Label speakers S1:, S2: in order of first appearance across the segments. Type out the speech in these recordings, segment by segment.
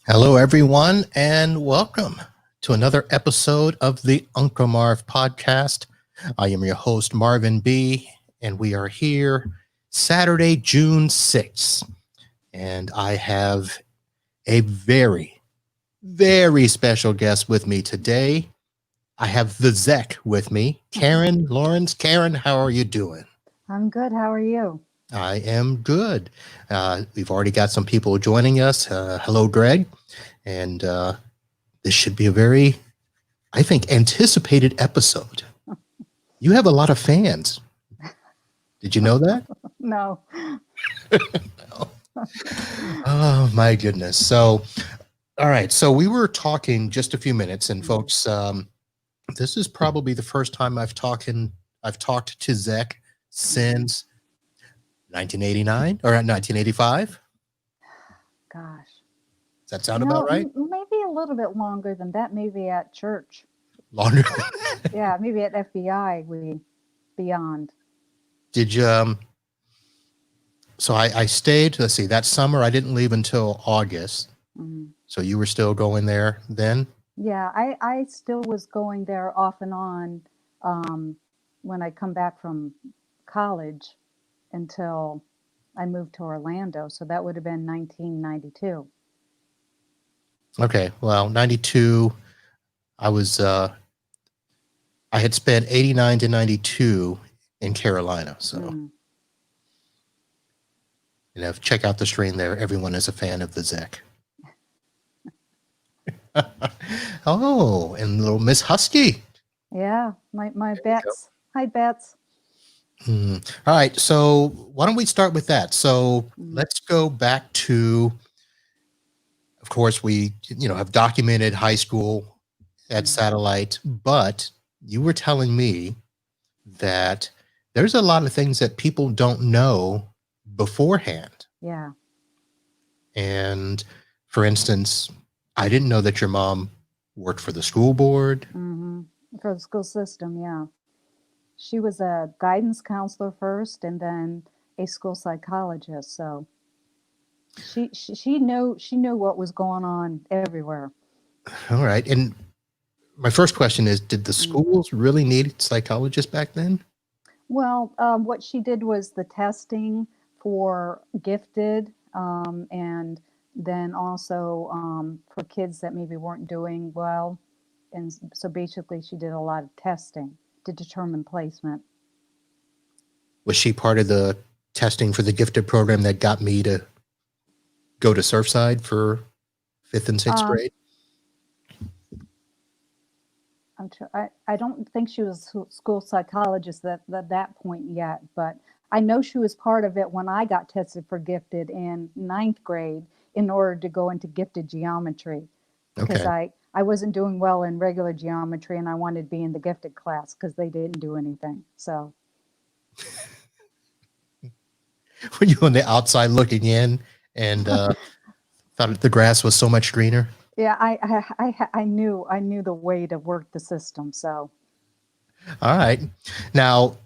S1: Hello, everyone, and welcome to another episode of the Uncle Marv podcast. I am your host, Marvin B., and we are here Saturday, June 6th. And I have a very, very special guest with me today. I have the Zech with me, Karen Lorenz. Karen, how are you doing?
S2: I'm good. How are you?
S1: I am good. We've already got some people joining us. Hello, Greg. And this should be a very, I think, anticipated episode. You have a lot of fans. Did you know that?
S2: No.
S1: Oh, my goodness. So, all right. So we were talking just a few minutes, and folks, this is probably the first time I've talked to Zech since 1989 or 1985.
S2: Gosh.
S1: Does that sound about right?
S2: Maybe a little bit longer than that. Maybe at church.
S1: Longer?
S2: Yeah, maybe at FBI. Beyond.
S1: Did you? So I stayed. Let's see. That summer, I didn't leave until August. So you were still going there then?
S2: Yeah, I still was going there off and on when I come back from college until I moved to Orlando. So that would have been 1992.
S1: Okay. Well, 92, I had spent 89 to 92 in Carolina. So, check out the stream there. Everyone is a fan of the Zech. Oh, and little Miss Husky.
S2: Yeah, my Bets. Hi, Bets.
S1: All right. So why don't we start with that? So let's go back to, of course, we, have documented high school at Satellite, but you were telling me that there's a lot of things that people don't know beforehand.
S2: Yeah.
S1: And for instance, I didn't know that your mom worked for the school board.
S2: For the school system, yeah. She was a guidance counselor first and then a school psychologist. So she knew what was going on everywhere.
S1: All right. And my first question is, did the schools really need psychologists back then?
S2: Well, what she did was the testing for gifted and then also for kids that maybe weren't doing well. And so basically she did a lot of testing to determine placement.
S1: Was she part of the testing for the gifted program that got me to go to Surfside for 5th and 6th grade?
S2: I don't think she was a school psychologist at that point yet, but I know she was part of it when I got tested for gifted in 9th grade in order to go into gifted geometry. Because I wasn't doing well in regular geometry and I wanted to be in the gifted class because they didn't do anything. So
S1: were you on the outside looking in and thought the grass was so much greener?
S2: Yeah, I knew the way to work the system. So,
S1: all right. Now,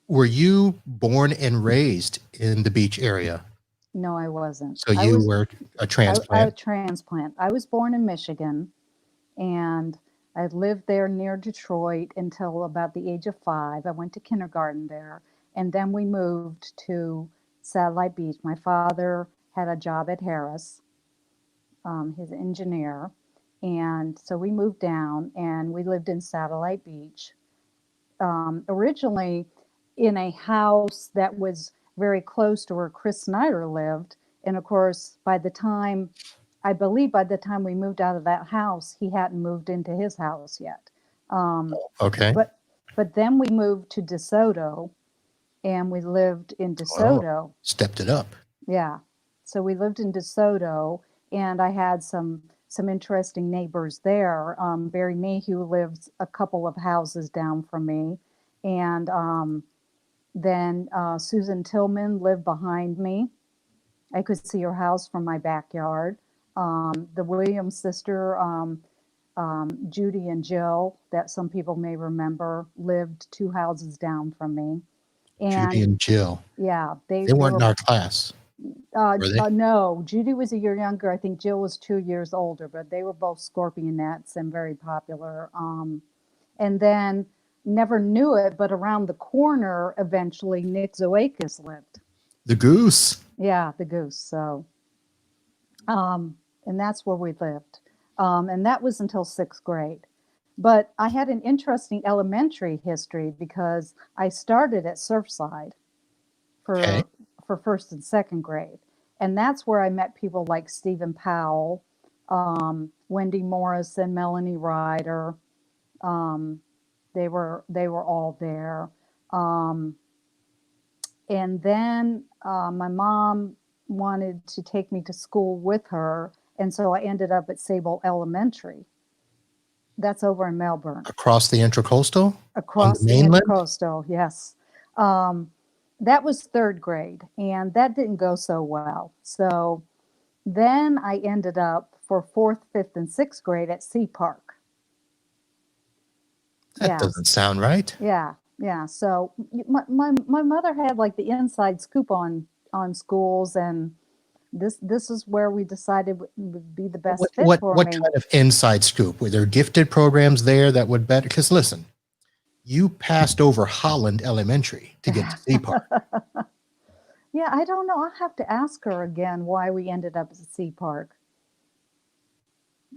S1: were you born and raised in the beach area?
S2: No, I wasn't.
S1: So you were a transplant?
S2: A transplant. I was born in Michigan, and I lived there near Detroit until about the age of 5. I went to kindergarten there, and then we moved to Satellite Beach. My father had a job at Harris. He's an engineer. And so we moved down and we lived in Satellite Beach. Originally in a house that was very close to where Chris Snyder lived. And of course, by the time we moved out of that house, he hadn't moved into his house yet.
S1: Okay.
S2: But then we moved to DeSoto and we lived in DeSoto.
S1: Oh, stepped it up.
S2: Yeah. So we lived in DeSoto. And I had some interesting neighbors there. Barry Mayhew lived a couple of houses down from me. And then Susan Tillman lived behind me. I could see her house from my backyard. The Williams sister, Judy and Jill, that some people may remember, lived 2 houses down from me.
S1: And Judy and Jill.
S2: Yeah.
S1: They weren't in our class. Were they?
S2: No, Judy was a year younger. I think Jill was 2 years older, but they were both scorpionettes and very popular. And then never knew it, but around the corner, eventually, Nick Zoakis lived.
S1: The goose.
S2: Yeah, the goose. So, and that's where we lived. And that was until sixth grade. But I had an interesting elementary history because I started at Surfside
S1: Okay.
S2: for first and second grade. And that's where I met people like Stephen Powell, Wendy Morrison, Melanie Ryder. They were all there. And then my mom wanted to take me to school with her. And so I ended up at Sable Elementary. That's over in Melbourne.
S1: Across the Intracoastal?
S2: Across
S1: On
S2: the
S1: the mainland?
S2: Intracoastal, yes. That was third grade, and that didn't go so well. So then I ended up for fourth, fifth, and sixth grade at Sea Park.
S1: That
S2: Yeah,
S1: doesn't sound right.
S2: yeah, yeah. So my mother had like the inside scoop on schools, and this is where we decided would be the best fit for
S1: What
S2: me.
S1: kind of inside scoop? Were there gifted programs there that would better? Because listen, you passed over Holland Elementary to get to Sea Park.
S2: Yeah, I don't know. I'll have to ask her again why we ended up at Sea Park.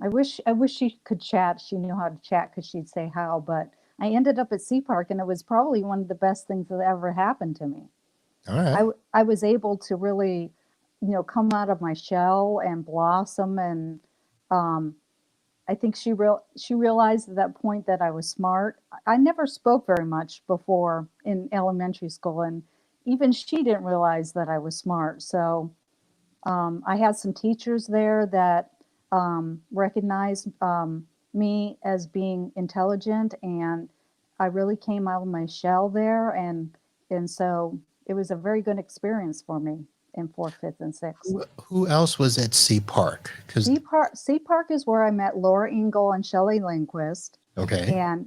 S2: I wish she could chat. She knew how to chat because she'd say how. But I ended up at Sea Park, and it was probably one of the best things that ever happened to me.
S1: All right.
S2: I was able to really, come out of my shell and blossom. And I think she realized at that point that I was smart. I never spoke very much before in elementary school, and even she didn't realize that I was smart. So I had some teachers there that recognized me as being intelligent, and I really came out of my shell there, and so it was a very good experience for me in fourth, fifth, and sixth.
S1: Who else was at Sea Park? Because
S2: Sea Park is where I met Laura Ingle and Shelley Lindquist,
S1: okay,
S2: and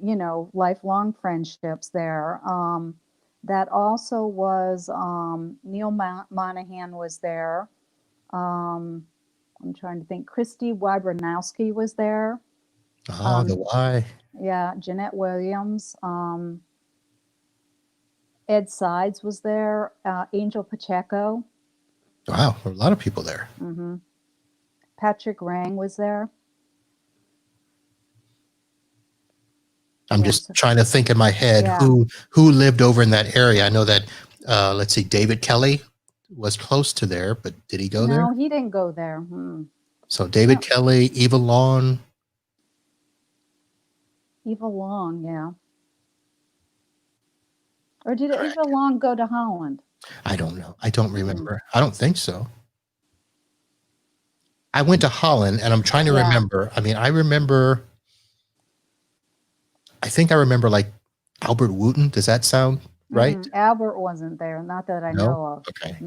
S2: lifelong friendships there. That also was Neil Monahan was there. I'm trying to think. Christy Wybranowski was there.
S1: oh, the why?
S2: Yeah, Jeanette Williams. Ed Sides was there. Angel Pacheco.
S1: Wow, a lot of people there.
S2: Mm-hmm. Patrick Rang was there.
S1: I'm just trying to think in my head who lived over in that area. I know that let's see, David Kelly was close to there, but did he go there?
S2: No, he didn't go there.
S1: So David Kelly, Eva Long.
S2: Eva Long, yeah. Or did Eva Long go to Holland?
S1: I don't know. I don't remember. I don't think so. I went to Holland, and I'm trying to remember. I mean, I think I remember like Albert Wooten. Does that sound right?
S2: Albert wasn't there. Not that I know of.
S1: Okay.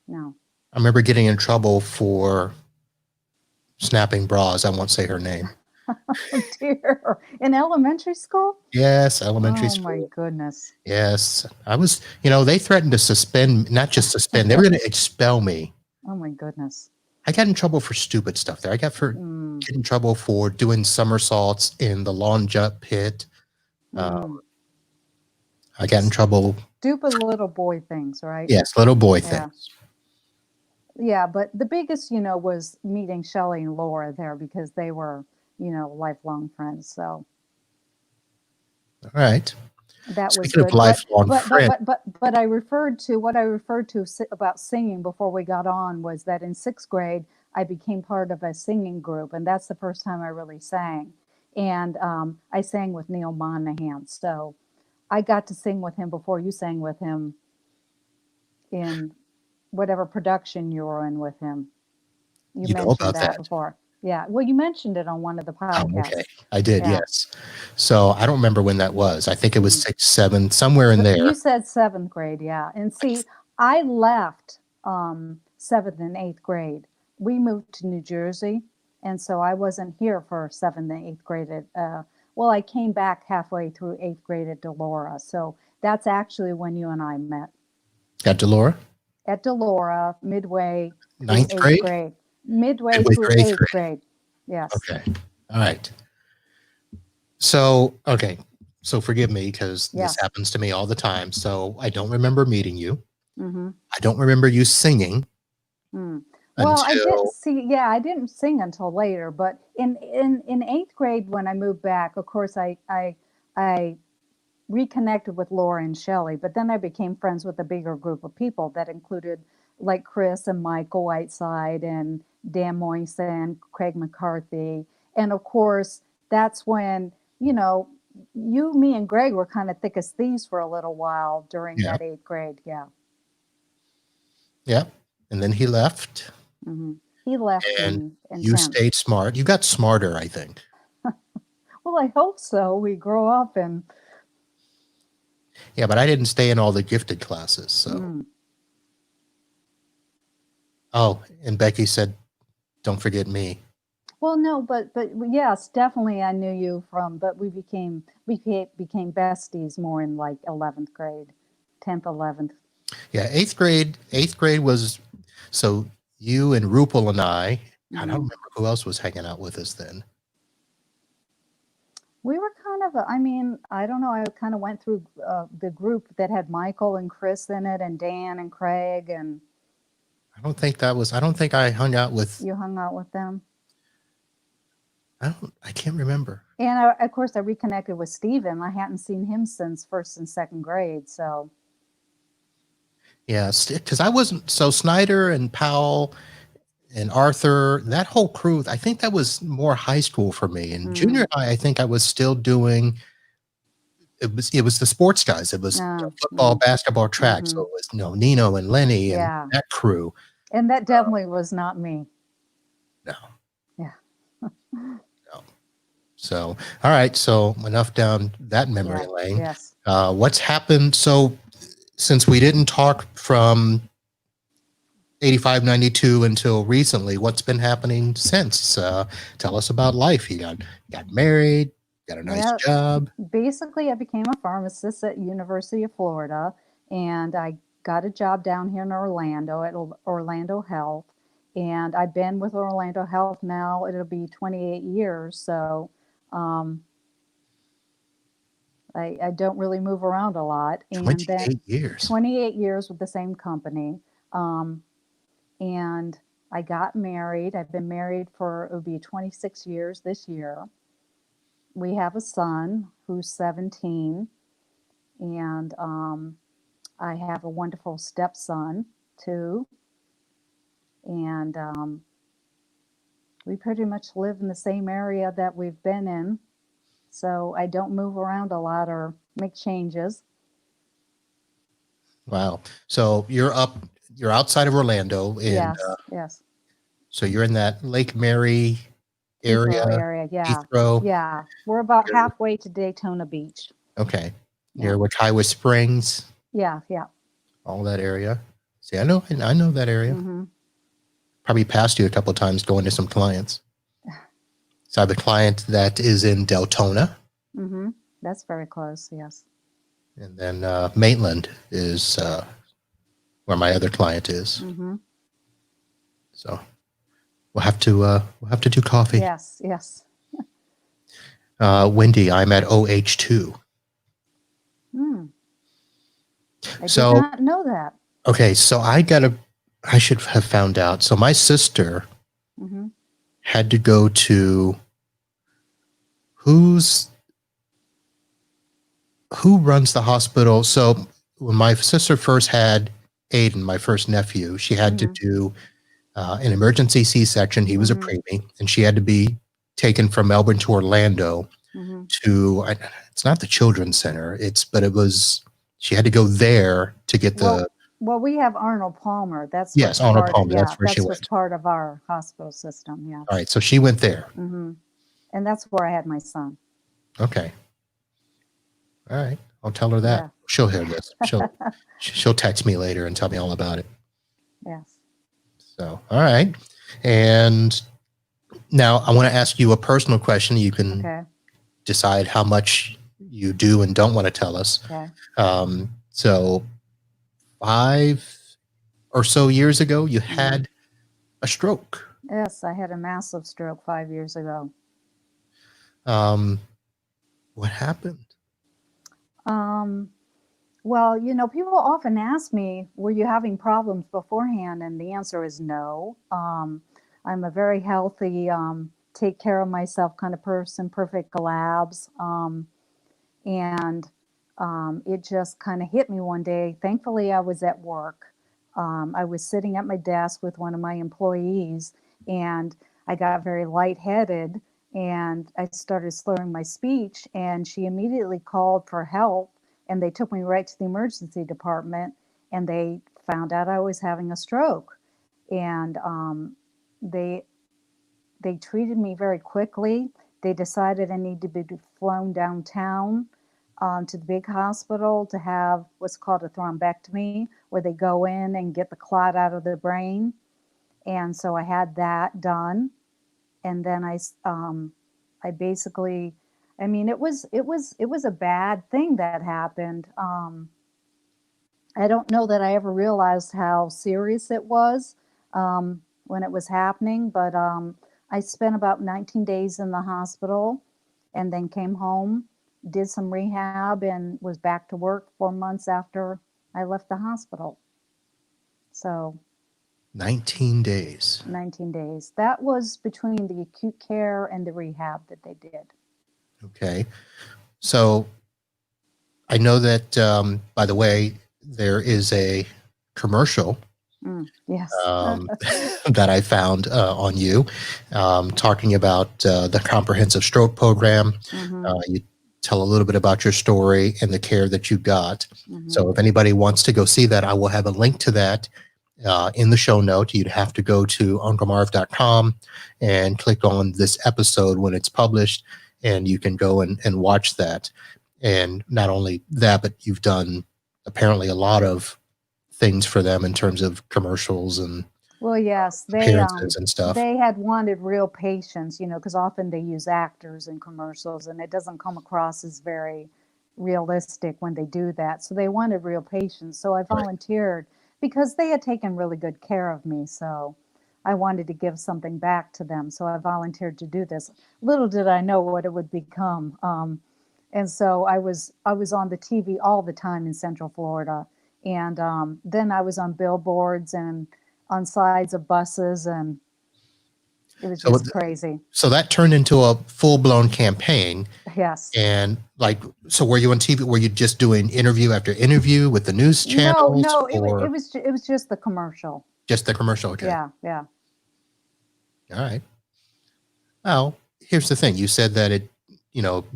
S2: No.
S1: I remember getting in trouble for snapping bras. I won't say her name.
S2: Oh dear. In elementary school?
S1: Yes, elementary school.
S2: Oh my goodness.
S1: Yes. I was, they threatened to suspend, not just suspend, they were going to expel me.
S2: Oh my goodness.
S1: I got in trouble for stupid stuff there. I got in trouble for doing somersaults in the lawn jump pit. I got in trouble.
S2: Stupid little boy things, right?
S1: Yes, little boy things.
S2: Yeah, but the biggest, was meeting Shelley and Laura there because they were, lifelong friends. So.
S1: All right.
S2: That
S1: Speaking
S2: was good.
S1: of lifelong friends.
S2: But I referred to about singing before we got on was that in sixth grade, I became part of a singing group. And that's the first time I really sang. And I sang with Neil Monahan. So I got to sing with him before you sang with him in whatever production you were in with him. You
S1: know
S2: mentioned
S1: about that
S2: before. Yeah. Well, you mentioned it on one of the podcasts.
S1: Okay. I did, yes. So I don't remember when that was. I think it was 6th, 7th, somewhere in there.
S2: You said seventh grade, yeah. And see, I left seventh and eighth grade. We moved to New Jersey, and so I wasn't here for seventh and eighth grade. I came back halfway through eighth grade at Delora. So that's actually when you and I met.
S1: At Delora?
S2: at Delora, midway through
S1: Ninth
S2: eighth
S1: grade?
S2: grade. Midway
S1: Midway
S2: through
S1: through eighth
S2: eighth
S1: grade.
S2: grade. Yes.
S1: Okay. All right. So, okay. So forgive me because this
S2: Yes.
S1: happens to me all the time. So I don't remember meeting you.
S2: Mm-hmm.
S1: I don't remember you singing
S2: Well, I did
S1: until,
S2: see. Yeah, I didn't sing until later, but in eighth grade when I moved back, of course, I reconnected with Laura and Shelley, but then I became friends with a bigger group of people that included like Chris and Michael Whiteside and Dan Moyson, Craig McCarthy, and of course, that's when you, me, and Greg were kind of thick as thieves for a little while during
S1: yeah,
S2: that eighth grade. Yeah.
S1: yeah. And then he left
S2: Hmm. He left
S1: and
S2: in
S1: you
S2: 10th.
S1: stayed smart. You got smarter, I think.
S2: Well, I hope so. We grow up and
S1: Yeah, but I didn't stay in all the gifted classes. So, oh, and Becky said, don't forget me.
S2: well, no, but yes, definitely I knew you from, but we became besties more in like 11th grade, 10th, 11th.
S1: Yeah, eighth grade was, so you and Rupal and I don't
S2: Hmm.
S1: remember who else was hanging out with us then.
S2: We were kind of, I mean, I don't know. I kind of went through the group that had Michael and Chris in it, and Dan and Craig, and
S1: I don't think I hung out with,
S2: you hung out with them.
S1: I can't remember.
S2: And of course, I reconnected with Steven. I hadn't seen him since first and second grade. So,
S1: Yeah, because I wasn't, so Snyder and Powell and Arthur, that whole crew, I think that was more high school for me. And junior high, I think I was still doing, it was the sports guys. It was football, basketball, track. So it was, Nino and Lenny and
S2: yeah.
S1: that crew.
S2: And that definitely was not me.
S1: No.
S2: Yeah.
S1: No. So, all right. So enough down that memory lane.
S2: Yes.
S1: What's happened? So since we didn't talk from 85, 92 until recently, what's been happening since? Tell us about life. You got married, got a nice job.
S2: Basically, I became a pharmacist at University of Florida, and I got a job down here in Orlando at Orlando Health. And I've been with Orlando Health now, it'll be 28 years. So I don't really move around a lot. And
S1: 28 years.
S2: 28 years with the same company. And I got married. I've been married for, it'll be 26 years this year. We have a son who's 17, and I have a wonderful stepson too. And we pretty much live in the same area that we've been in. So I don't move around a lot or make changes.
S1: Wow. So you're outside of Orlando. And,
S2: yes.
S1: So you're in that Lake Mary area.
S2: Yeah.
S1: Heathrow.
S2: Yeah. We're about halfway to Daytona Beach.
S1: Okay. Near Wekiwa Springs.
S2: Yeah.
S1: All that area. See, I know that area. Probably passed you a couple of times going to some clients. So I have a client that is in Deltona.
S2: That's very close. Yes.
S1: And then Maitland is where my other client is. So we'll have to do coffee.
S2: Yes.
S1: Wendy, I'm at OH2.
S2: I did not know that.
S1: Okay, so I should have found out. So my sister had to go to who runs the hospital. So when my sister first had Aiden, my first nephew, she had to do an emergency C-section. He was a preemie, and she had to be taken from Melbourne to Orlando to, it's not the Children's Center, she had to go there to get the...
S2: Well, we have Arnold Palmer. That's
S1: Arnold Palmer. That's where she went.
S2: That's part of our hospital system. Yeah.
S1: All right. So she went there.
S2: And that's where I had my son.
S1: Okay. All right. I'll tell her that. Yeah. She'll hear this. She'll text me later and tell me all about it.
S2: Yes.
S1: So, all right. And now I want to ask you a personal question. You can decide how much you do and don't want to tell us.
S2: Okay.
S1: So 5 or so years ago, you
S2: Mhm.
S1: had a stroke.
S2: Yes, I had a massive stroke 5 years ago.
S1: What happened?
S2: Um, well, people often ask me, were you having problems beforehand? And the answer is no. I'm a very healthy, take care of myself kind of person, perfect labs. And it just kind of hit me one day. Thankfully, I was at work. I was sitting at my desk with one of my employees, and I got very lightheaded and I started slurring my speech. And she immediately called for help, and they took me right to the emergency department, and they found out I was having a stroke. And they they treated me very quickly. They decided I needed to be flown downtown to the big hospital to have what's called a thrombectomy, where they go in and get the clot out of the brain. And so I had that done, and then I basically, I mean, it was a bad thing that happened. I don't know that I ever realized how serious it was when it was happening, but I spent about 19 days in the hospital and then came home, did some rehab, and was back to work 4 months after I left the hospital. So
S1: 19 days.
S2: 19 days. That was between the acute care and the rehab that they did.
S1: Okay. So I know that, by the way, there is a commercial
S2: Yes.
S1: that I found on you talking about the comprehensive stroke program.
S2: Mm-hmm.
S1: You tell a little bit about your story and the care that you got.
S2: Mm-hmm.
S1: So if anybody wants to go see that, I will have a link to that in the show note. You'd have to go to unclemarv.com and click on this episode when it's published, and you can go and watch that. And not only that, but you've done apparently a lot of things for them in terms of commercials and
S2: Well, yes,
S1: appearances and stuff.
S2: they had wanted real patience, because often they use actors in commercials, and it doesn't come across as very realistic when they do that. So they wanted real patience. So I
S1: Right.
S2: volunteered because they had taken really good care of me. So I wanted to give something back to them. So I volunteered to do this. Little did I know what it would become. And so I was on the TV all the time in Central Florida, and then I was on billboards and on sides of buses, and it was
S1: So,
S2: just crazy.
S1: so that turned into a full blown campaign.
S2: Yes.
S1: And so were you on TV? Were you just doing interview after interview with the news
S2: No,
S1: channels,
S2: no,
S1: or
S2: it was just the commercial.
S1: just the commercial? Okay.
S2: Yeah, yeah.
S1: All right. Well, here's the thing. You said that it,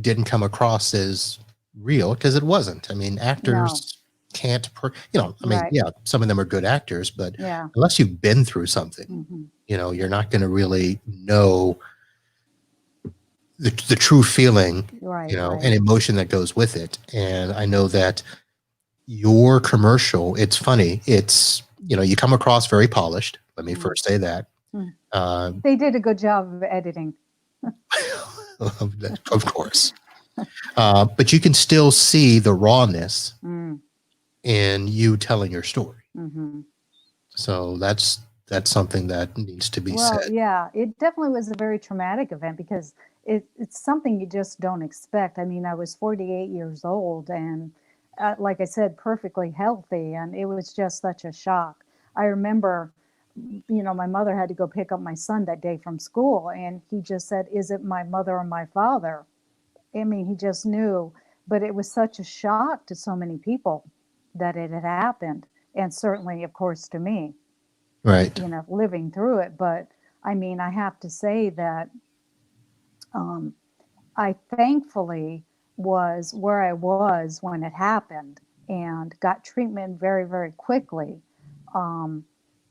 S1: didn't come across as real because it wasn't. I mean,
S2: No.
S1: actors can't,
S2: Right.
S1: yeah, some of them are good actors, but
S2: Yeah.
S1: unless you've been through something,
S2: Hmm.
S1: you're not going to really know the true feeling,
S2: Right,
S1: and
S2: right.
S1: emotion that goes with it. And I know that your commercial, it's funny. It's, you come across very polished. Let me first say that.
S2: Mm. They did a good job of editing.
S1: Of course. But you can still see the rawness
S2: Mm.
S1: in you telling your story.
S2: Hmm.
S1: So that's something that needs to be
S2: Well,
S1: said.
S2: yeah, it definitely was a very traumatic event because it's something you just don't expect. I mean, I was 48 years old and, like I said, perfectly healthy, and it was just such a shock. I remember, my mother had to go pick up my son that day from school, and he just said, "Is it my mother or my father?" I mean, he just knew, but it was such a shock to so many people that it had happened, and certainly, of course, to me,
S1: Right.
S2: living through it. But I mean, I have to say that um, I thankfully was where I was when it happened and got treatment very, very quickly. Um,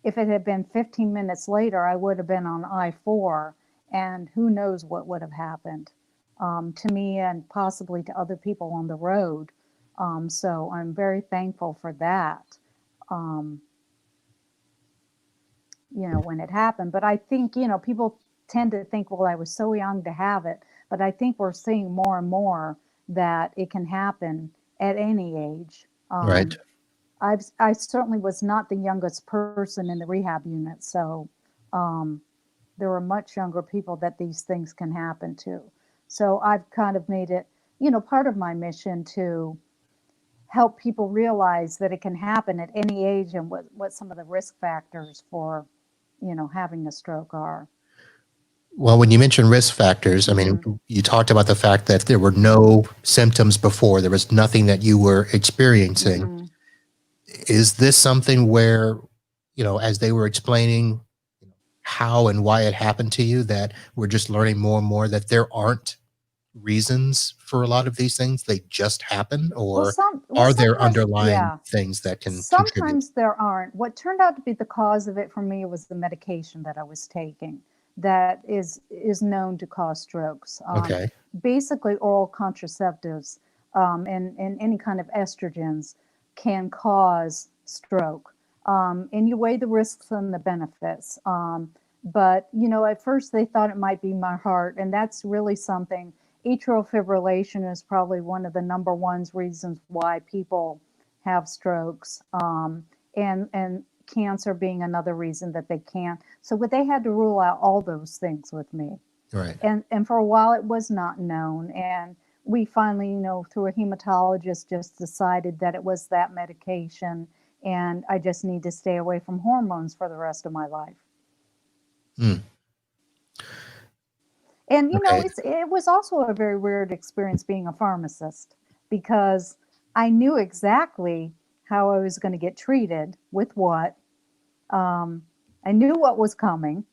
S2: if it had been 15 minutes later, I would have been on I-4, and who knows what would have happened to me and possibly to other people on the road. So I'm very thankful for that. Um, when it happened. But I think, people tend to think, well, I was so young to have it. But I think we're seeing more and more that it can happen at any age.
S1: Right.
S2: I certainly was not the youngest person in the rehab unit, so um, there were much younger people that these things can happen to. So I've kind of made it, part of my mission to help people realize that it can happen at any age and what some of the risk factors for, having a stroke are.
S1: Well, when you mention risk factors, I mean,
S2: Hmm.
S1: you talked about the fact that there were no symptoms before, there was nothing that you were experiencing.
S2: Mm-mm.
S1: Is this something where, as they were explaining how and why it happened to you, that we're just learning more and more that there aren't reasons for a lot of these things? They just happen, or are there
S2: Sometimes,
S1: underlying
S2: yeah.
S1: things that can contribute?
S2: Sometimes there aren't. What turned out to be the cause of it for me was the medication that I was taking that is known to cause strokes.
S1: Okay.
S2: Basically, oral contraceptives and any kind of estrogens can cause stroke. And you weigh the risks and the benefits. But at first they thought it might be my heart, and that's really something. Atrial fibrillation is probably one of the number one reasons why people have strokes, and cancer being another reason that they can't. So, but they had to rule out all those things with me,
S1: Right.
S2: and for a while it was not known, and we finally, through a hematologist, just decided that it was that medication, and I just need to stay away from hormones for the rest of my life.
S1: Mm,
S2: And
S1: okay.
S2: it was also a very weird experience being a pharmacist because I knew exactly how I was going to get treated with what. Um, I knew what was coming.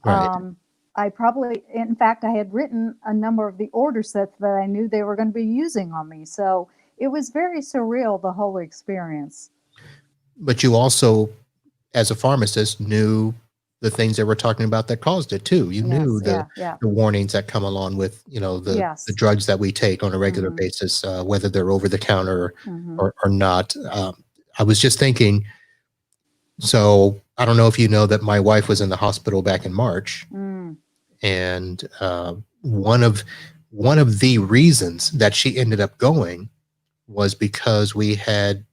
S1: Right.
S2: I probably, in fact, I had written a number of the order sets that I knew they were going to be using on me. So it was very surreal, the whole experience.
S1: But you also, as a pharmacist, knew the things that we're talking about that caused it too. You knew
S2: Yes,
S1: the
S2: yeah, yeah,
S1: the warnings that come along with, the
S2: yes.
S1: drugs that we take on a regular
S2: Mm-hmm,
S1: basis, whether they're over the counter
S2: mm-hmm,
S1: or not. I was just thinking, so I don't know if you know that my wife was in the hospital back in March,
S2: mm,
S1: and one of the reasons that she ended up going was because we had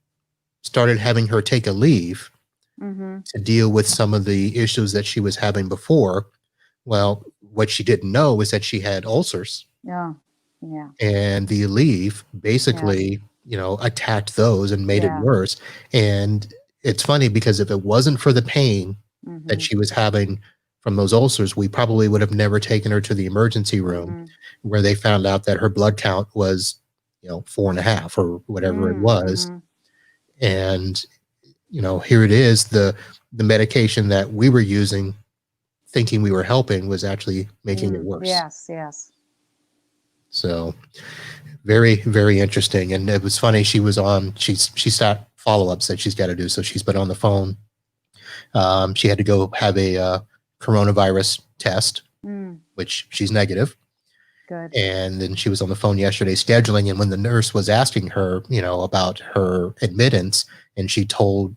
S1: started having her take a leave
S2: mm-hmm,
S1: to deal with some of the issues that she was having before. Well, what she didn't know is that she had ulcers,
S2: yeah, yeah,
S1: and the leave
S2: yeah,
S1: basically, attacked those and made it
S2: yeah,
S1: worse. And it's funny because if it wasn't for the pain that
S2: mm-hmm,
S1: she was having from those ulcers, we probably would have never taken her to the emergency room
S2: mm-hmm,
S1: where they found out that her blood count was, 4.5 or whatever it was.
S2: mm-hmm.
S1: And, here it is, the medication that we were using thinking we were helping was actually making it worse.
S2: Yes, yes.
S1: So very, very interesting. And it was funny. She's got follow-ups that she's got to do. So she's been on the phone. She had to go have a coronavirus test,
S2: Mm,
S1: which she's negative.
S2: good.
S1: And then she was on the phone yesterday scheduling. And when the nurse was asking her, about her admittance, and she told,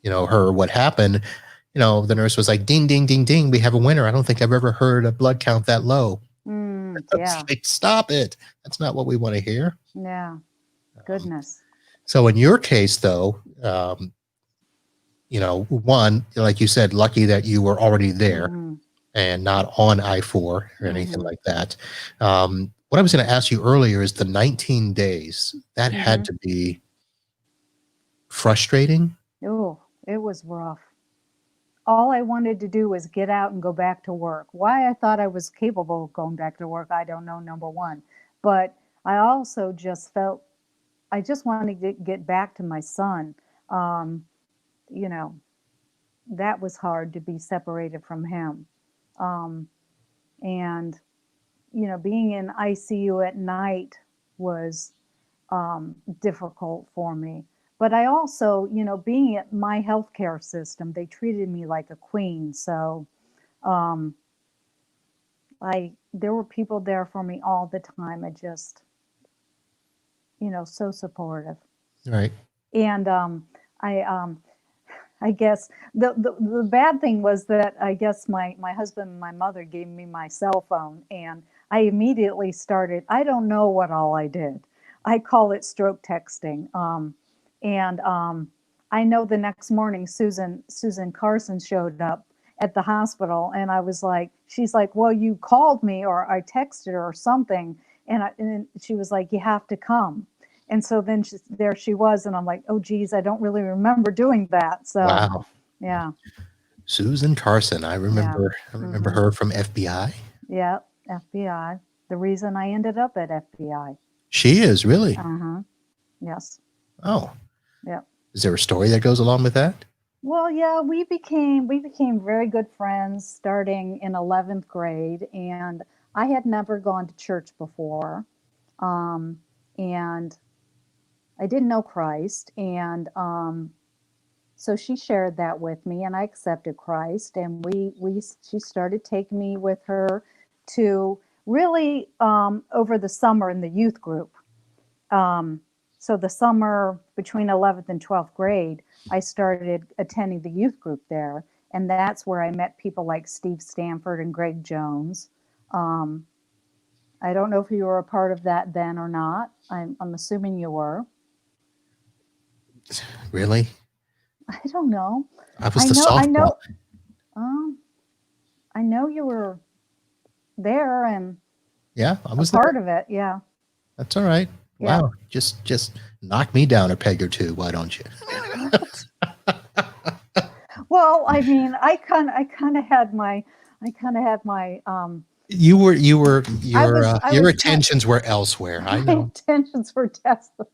S1: her what happened, the nurse was like, ding, ding, ding, ding, we have a winner. I don't think I've ever heard a blood count that low. It's
S2: Yeah,
S1: like, stop it. That's not what we want to hear.
S2: yeah.
S1: Um,
S2: Goodness.
S1: so in your case, though, one, like you said, lucky that you were already there
S2: Mm-hmm,
S1: and not on I-4 or anything
S2: mm-hmm,
S1: like that. What I was going to ask you earlier is the 19 days. That
S2: mm-hmm.
S1: had to be frustrating.
S2: Oh, it was rough. All I wanted to do was get out and go back to work. Why I thought I was capable of going back to work, I don't know, number one. But I also just felt I just wanted to get back to my son. Um, you know, that was hard to be separated from him. Um, and, being in ICU at night was difficult for me. But I also, being at my healthcare system, they treated me like a queen. So um, there were people there for me all the time. I just, so supportive.
S1: Right.
S2: And I I guess the bad thing was that I guess my husband and my mother gave me my cell phone, and I immediately started. I don't know what all I did. I call it stroke texting. And I know the next morning Susan Carson showed up at the hospital, and I was like, she's like, well, you called me or I texted her or something, and she was like, you have to come. And so then there she was, and I'm like, oh geez, I don't really remember doing that. So
S1: Wow.
S2: yeah,
S1: Susan Carson. I
S2: yeah,
S1: remember her from FBI.
S2: yeah, FBI. The reason I ended up at FBI.
S1: She is really.
S2: Yes.
S1: Oh,
S2: Yeah.
S1: is there a story that goes along with that?
S2: Well, yeah, we became very good friends starting in 11th grade, and I had never gone to church before, and I didn't know Christ, and so she shared that with me, and I accepted Christ, and she started taking me with her to really over the summer in the youth group. So the summer between 11th and 12th grade, I started attending the youth group there. And that's where I met people like Steve Stanford and Greg Jones. I don't know if you were a part of that then or not. I'm assuming you were.
S1: Really?
S2: I don't know.
S1: I was the softball.
S2: I know you were there and
S1: Yeah, I was
S2: a part
S1: there.
S2: of it. Yeah.
S1: That's all right.
S2: Yeah.
S1: Wow. Just knock me down a peg or two. Why don't you?
S2: Well, I mean, I kind of had my
S1: Your
S2: I was
S1: attentions were elsewhere. I
S2: my
S1: know.
S2: intentions were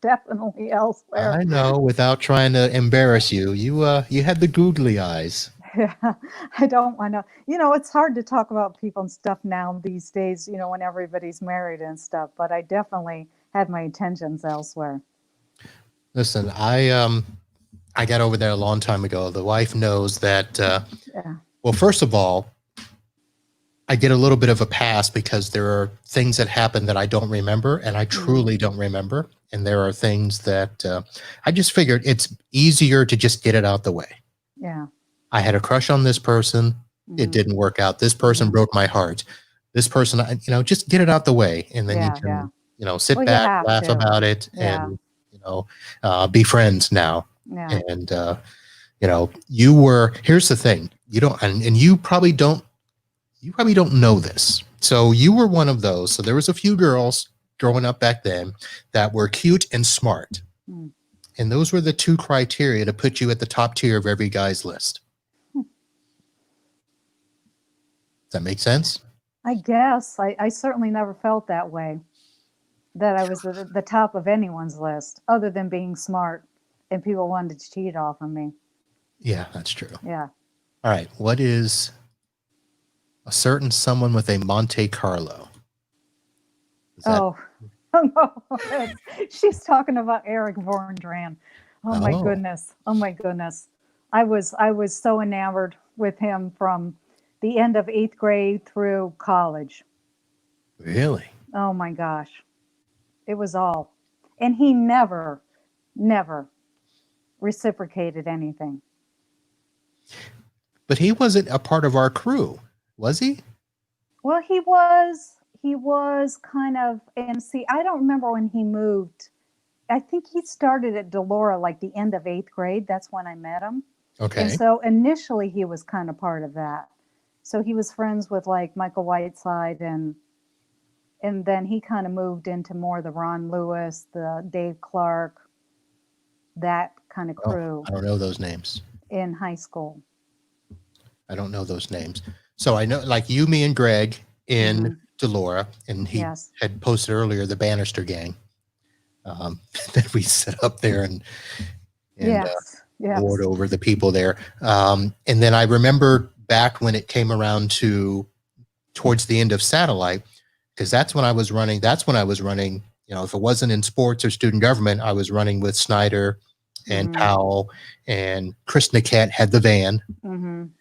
S2: definitely elsewhere.
S1: I know. Without trying to embarrass you, you had the googly eyes.
S2: Yeah, I don't want to. It's hard to talk about people and stuff now these days. When everybody's married and stuff. But I definitely had my intentions elsewhere.
S1: Listen, I got over there a long time ago. The wife knows that.
S2: Yeah.
S1: Well, first of all, I get a little bit of a pass because there are things that happen that I don't remember, and I truly don't remember. And there are things that I just figured it's easier to just get it out the way.
S2: Yeah.
S1: I had a crush on this person. It didn't work out. This person broke my heart. This person, just get it out the way, and then you can, sit back, laugh about it, and be friends now.
S2: Yeah.
S1: And you were. Here's the thing: you don't, and you probably don't know this. So you were one of those. So there was a few girls growing up back then that were cute and smart, and those were the two criteria to put you at the top tier of every guy's list. Does that make sense?
S2: I guess. I certainly never felt that way, that I was the top of anyone's list, other than being smart and people wanted to cheat off of me.
S1: Yeah, that's true.
S2: Yeah.
S1: All right. What is a certain someone with a Monte Carlo?
S2: Oh, no. She's talking about Eric Vorndran. Oh my goodness. Oh my goodness. I was so enamored with him from the end of 8th grade through college.
S1: Really?
S2: Oh my gosh. It was all. And he never reciprocated anything.
S1: But he wasn't a part of our crew, was he?
S2: Well, he was kind of, and see, I don't remember when he moved. I think he started at Delora like the end of 8th grade. That's when I met him.
S1: Okay.
S2: And so initially he was kind of part of that. So he was friends with like Michael Whiteside, and then he kind of moved into more the Ron Lewis, the Dave Clark, that kind of crew.
S1: I don't know those names.
S2: In high school.
S1: I don't know those names. So I know, like you, me, and Greg in Delora, and he had posted earlier the Bannister gang that we set up there and board over the people there. And then I remember back when it came around towards the end of Satellite, because that's when I was running. If it wasn't in sports or student government, I was running with Snyder and Powell, and Chris Niket had the van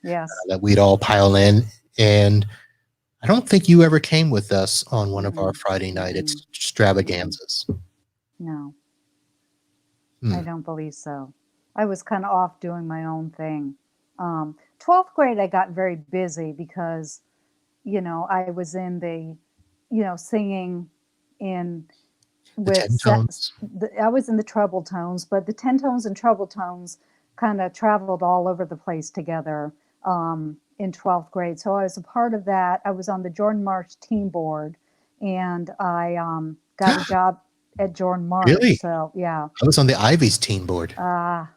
S1: that we'd all pile in. And I don't think you ever came with us on one of our Friday night extravaganzas.
S2: No, I don't believe so. I was kind of off doing my own thing. 12th grade, I got very busy because, I was in the, singing with
S1: I was in the
S2: treble tones, but the 10 tones and treble tones kind of traveled all over the place together in 12th grade. So I was a part of that. I was on the Jordan Marsh team board, and I got a job at Jordan Marsh.
S1: Really?
S2: So yeah.
S1: I was on the Ivy's team board.
S2: I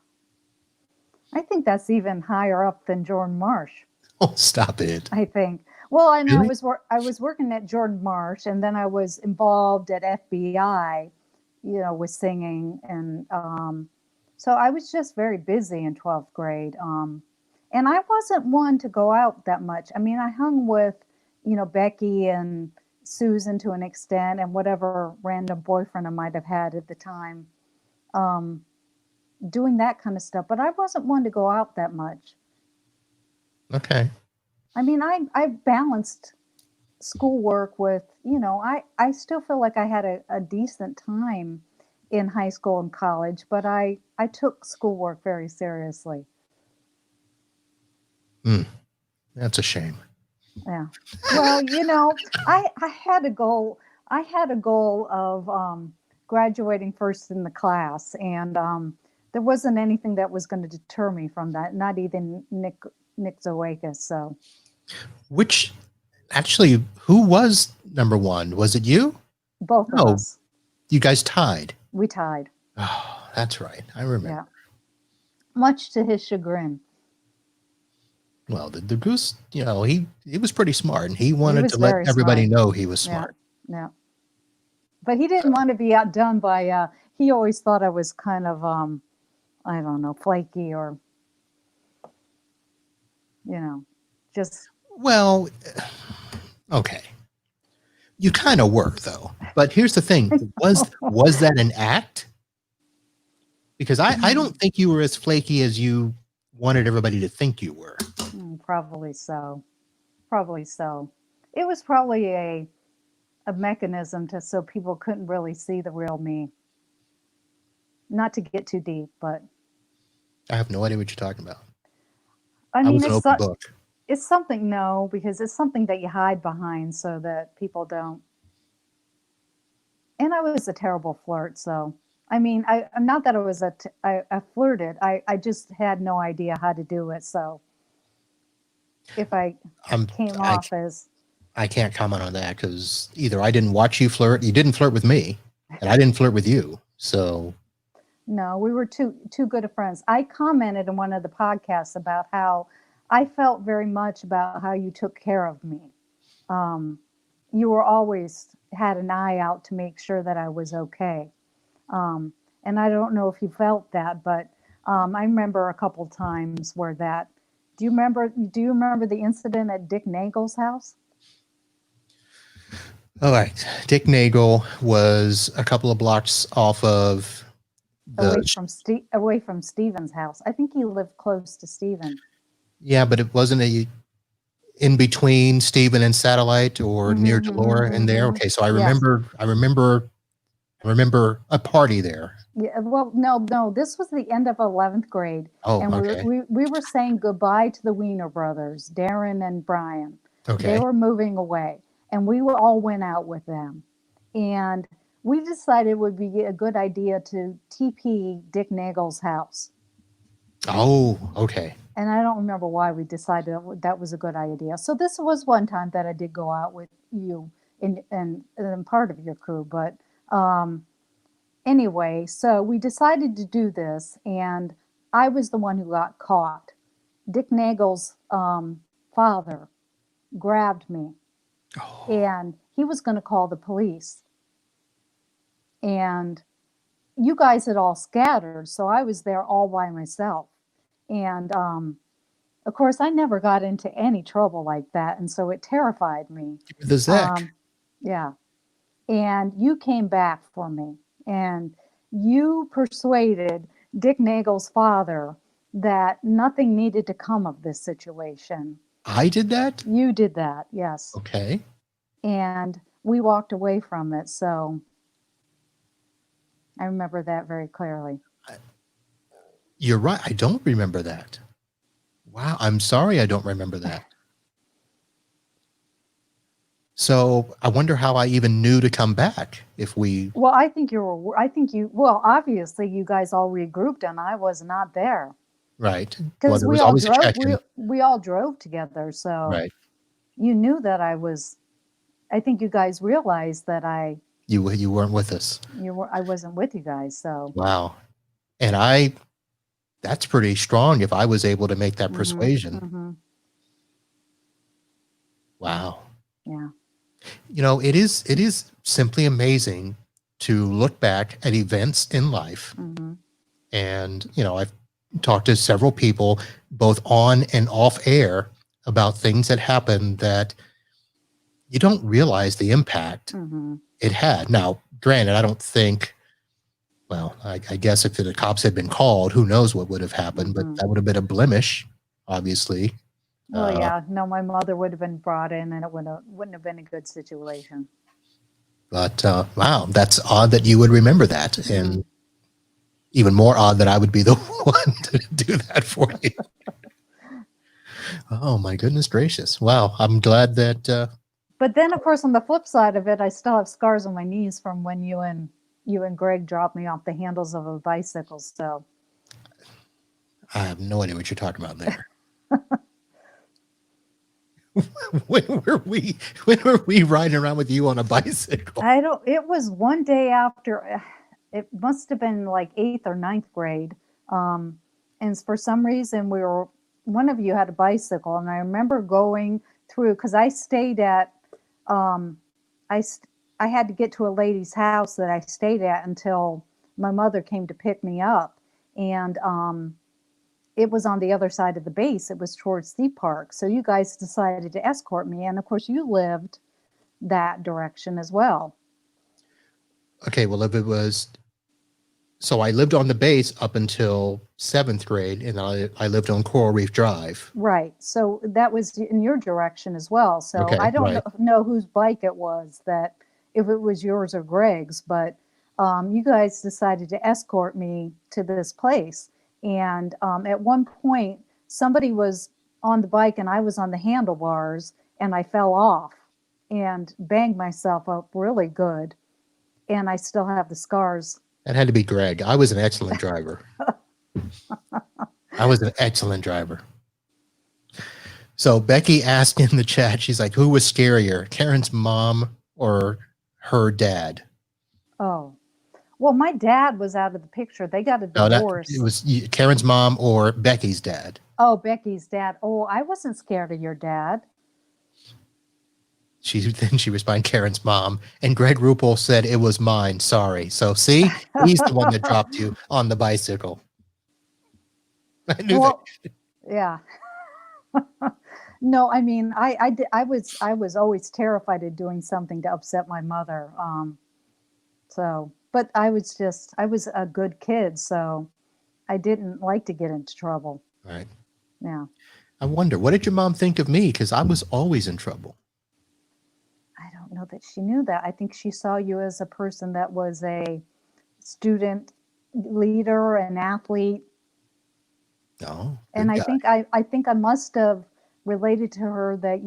S2: think that's even higher up than Jordan Marsh.
S1: Oh, stop it.
S2: I think. Well, I know
S1: Really?
S2: I was working at Jordan Marsh, and then I was involved at FBI, with singing, and so I was just very busy in 12th grade. And I wasn't one to go out that much. I mean, I hung with, Becky and Susan to an extent, and whatever random boyfriend I might have had at the time, doing that kind of stuff. But I wasn't one to go out that much.
S1: Okay.
S2: I mean, I balanced schoolwork with, I still feel like I had a decent time in high school and college, but I took schoolwork very seriously.
S1: That's a shame.
S2: Yeah. Well, I had a goal. I had a goal of graduating first in the class, and there wasn't anything that was going to deter me from that. Not even Nick Zoakis. So,
S1: who was number one? Was it you?
S2: Both of us.
S1: You guys tied.
S2: We tied.
S1: Oh, that's right. I remember.
S2: Yeah. Much to his chagrin.
S1: Well, the goose, he was pretty smart, and he wanted to let everybody know he was smart.
S2: Yeah. But he didn't want to be outdone by, he always thought I was kind of, I don't know, flaky or, just.
S1: Well, okay. You kind of were, though. But here's the thing. Was that an act? Because I don't think you were as flaky as you wanted everybody to think you were.
S2: Probably so. It was probably a mechanism so people couldn't really see the real me. Not to get too deep, but
S1: I have no idea what you're talking about.
S2: I mean,
S1: was an open book.
S2: It's something, because it's something that you hide behind so that people don't. And I was a terrible flirt, so I mean, I'm not that I flirted. I just had no idea how to do it. So if I
S1: can't comment on that because either I didn't watch you flirt, you didn't flirt with me, and I didn't flirt with you. So
S2: no, we were too good of friends. I commented in one of the podcasts about how I felt very much about how you took care of me. You were always had an eye out to make sure that I was okay. And I don't know if you felt that, but I remember a couple times where that. Do you remember the incident at Dick Nagel's house?
S1: All right. Dick Nagel was a couple of blocks off of
S2: away from Stephen's house. I think he lived close to Stephen.
S1: Yeah, but it wasn't in between Stephen and Satellite or near Delora in there. Okay, so I remember a party there.
S2: Yeah, well, no, this was the end of 11th grade.
S1: Oh,
S2: and
S1: okay.
S2: we were saying goodbye to the Wiener brothers, Darren and Brian.
S1: Okay.
S2: They were moving away, and we all went out with them. And we decided it would be a good idea to TP Dick Nagel's house.
S1: Oh, okay.
S2: And I don't remember why we decided that was a good idea. So this was one time that I did go out with you and part of your crew, but anyway, so we decided to do this, and I was the one who got caught. Dick Nagel's father grabbed me, and he was going to call the police. And you guys had all scattered, so I was there all by myself. And of course, I never got into any trouble like that, and so it terrified me.
S1: The Zech.
S2: Yeah. And you came back for me, and you persuaded Dick Nagel's father that nothing needed to come of this situation.
S1: I did that?
S2: You did that, yes.
S1: Okay.
S2: And we walked away from it, so I remember that very clearly.
S1: You're right. I don't remember that. Wow. I'm sorry I don't remember that. So I wonder how I even knew to come back if we...
S2: Well, obviously you guys all regrouped and I was not there.
S1: Right. Well,
S2: because
S1: there was always a
S2: we
S1: check-in.
S2: we all drove together, so
S1: Right.
S2: you knew that I think you guys realized that
S1: You weren't with us.
S2: I wasn't with you guys, so.
S1: Wow. And that's pretty strong if I was able to make that
S2: Mhm,
S1: persuasion.
S2: mhm.
S1: Wow.
S2: Yeah.
S1: It is simply amazing to look back at events in life.
S2: Mhm.
S1: And, I've talked to several people, both on and off air, about things that happened that you don't realize the impact
S2: Mhm.
S1: it had. Now, granted, I don't think, well, I guess if the cops had been called, who knows what would have happened, but
S2: Mhm.
S1: that would have been a blemish, obviously.
S2: Well, yeah, no, my mother would have been brought in, and it wouldn't have been a good situation.
S1: But wow, that's odd that you would remember that. And
S2: Mm.
S1: even more odd that I would be the one to do that for you. Oh, my goodness gracious. Wow. I'm glad that.
S2: But then, of course, on the flip side of it, I still have scars on my knees from when you and Greg dropped me off the handles of a bicycle. So
S1: I have no idea what you're talking about there. when were we riding around with you on a bicycle?
S2: I don't. It was one day after. It must have been like 8th or ninth grade. And for some reason, one of you had a bicycle, and I remember going through because I stayed at. Um, I st- I had to get to a lady's house that I stayed at until my mother came to pick me up, and it was on the other side of the base. It was towards the park. So you guys decided to escort me, and of course, you lived that direction as well.
S1: Okay, well, if it was. So I lived on the base up until 7th grade, and I lived on Coral Reef Drive.
S2: Right. So that was in your direction as well. So
S1: Okay,
S2: I don't
S1: right.
S2: know whose bike it was, that if it was yours or Greg's, but you guys decided to escort me to this place. And at one point, somebody was on the bike and I was on the handlebars, and I fell off and banged myself up really good. And I still have the scars.
S1: That had to be Greg. I was an excellent driver. I was an excellent driver. So Becky asked in the chat, she's like, who was scarier, Karen's mom or her dad?
S2: Oh, well, my dad was out of the picture. They got a
S1: No,
S2: divorce.
S1: it was Karen's mom or Becky's dad.
S2: Oh, Becky's dad. Oh, I wasn't scared of your dad.
S1: Then she responded, Karen's mom. And Greg Ruppel said it was mine. Sorry. So see, he's the one that dropped you on the bicycle. I knew
S2: Well, yeah. No, I mean, I was always terrified of doing something to upset my mother. But I was a good kid, so I didn't like to get into trouble.
S1: that. Right.
S2: Yeah.
S1: I wonder, what did your mom think of me? Because I was always in trouble.
S2: I don't know that she knew that. I think she saw you as a person that was a student leader, an athlete.
S1: No.
S2: And I think I must have related to her that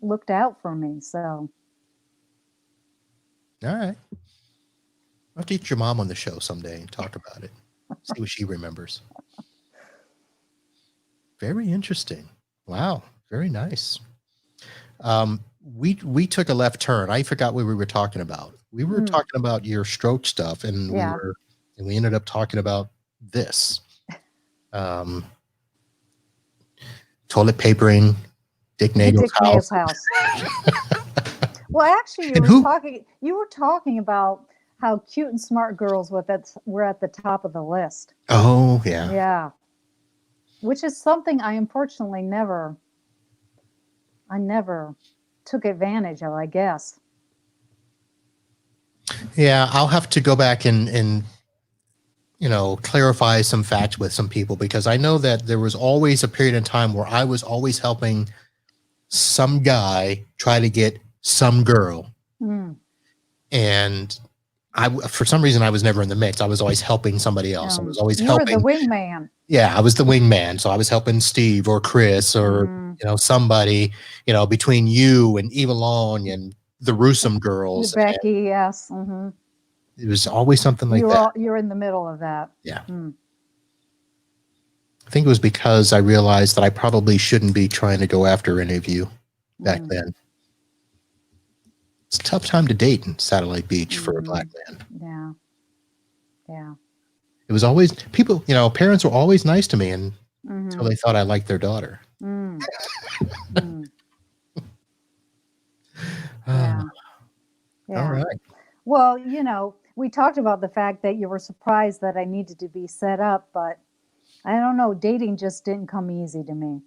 S2: looked out for me. So.
S1: All right. I'll have to get your mom on the show someday and talk about it. See what she remembers. Very interesting. Wow. Very nice. We took a left turn. I forgot what we were talking about. We were talking about your stroke stuff, and
S2: Yeah.
S1: we ended up talking about this. Toilet papering, Dick Nagel's house.
S2: Well, actually, you were talking about how cute and smart girls were at the top of the list.
S1: Oh, yeah.
S2: Yeah. Which is something I unfortunately never took advantage of, I guess.
S1: Yeah, I'll have to go back and clarify some facts with some people, because I know that there was always a period in time where I was always helping some guy try to get some girl. And for some reason, I was never in the mix. I was always helping somebody else. I was always helping.
S2: You were the wingman.
S1: Yeah, I was the wingman. So I was helping Steve or Chris or, somebody, between you and Eva Long and the Rusum girls.
S2: Becky, yes. Mm-hmm.
S1: It was always something like that.
S2: You're in the middle of that.
S1: Yeah. I think it was because I realized that I probably shouldn't be trying to go after any of you back then. It's a tough time to date in Satellite Beach for a black man.
S2: Yeah. Yeah.
S1: It was always people, parents were always nice to me until they thought I liked their daughter.
S2: Yeah.
S1: All right.
S2: Well, we talked about the fact that you were surprised that I needed to be set up, but I don't know, dating just didn't come easy to me.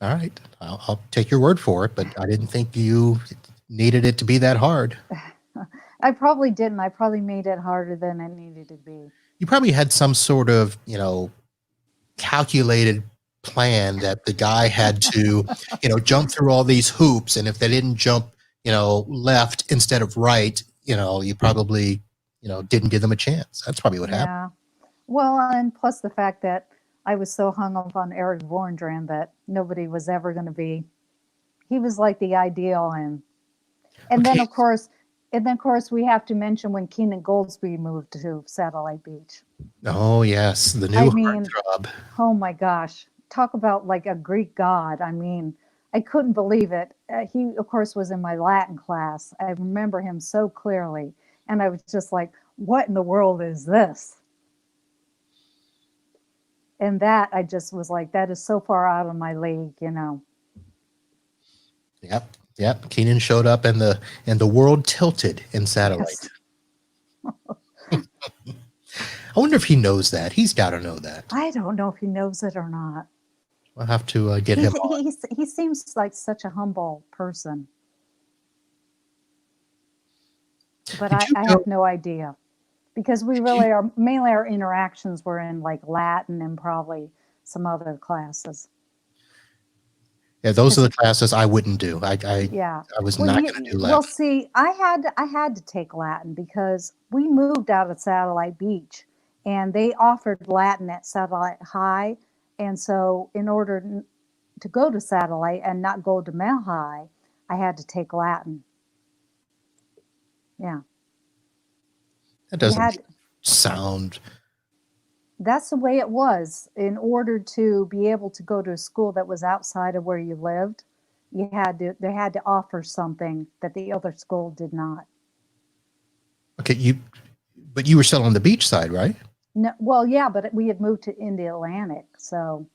S1: All right. I'll take your word for it, but I didn't think you needed it to be that hard.
S2: I probably didn't. I probably made it harder than it needed to be.
S1: You probably had some sort of, calculated plan that the guy had to, jump through all these hoops. And if they didn't jump, left instead of right, you probably, didn't give them a chance. That's probably what happened.
S2: Well, and plus the fact that I was so hung up on Eric Vorndran that nobody was ever going to be. He was like the ideal, and then of course, we have to mention when Keenan Goldsby moved to Satellite Beach.
S1: Oh yes, the new heartthrob.
S2: Oh my gosh, talk about like a Greek god. I mean, I couldn't believe it. He, of course, was in my Latin class. I remember him so clearly, and I was just like, "What in the world is this?" And that I just was like, that is so far out of my league,
S1: Yep. Keenan showed up and the world tilted in Satellite. Yes. I wonder if he knows that. He's got to know that.
S2: I don't know if he knows it or not.
S1: We'll have to get him on.
S2: He seems like such a humble person. But I have no idea. Because we really are, mainly our interactions were in like Latin and probably some other classes.
S1: Yeah, those are the classes I wouldn't do. I was not going to do Latin.
S2: Well, see, I had to take Latin because we moved out of Satellite Beach and they offered Latin at Satellite High. And so in order to go to Satellite and not go to Mel High, I had to take Latin. Yeah.
S1: That doesn't sound.
S2: That's the way it was. In order to be able to go to a school that was outside of where you lived, they had to offer something that the other school did not.
S1: Okay, but you were still on the beach side, right?
S2: No, well, yeah, but we had moved to Indialantic, so.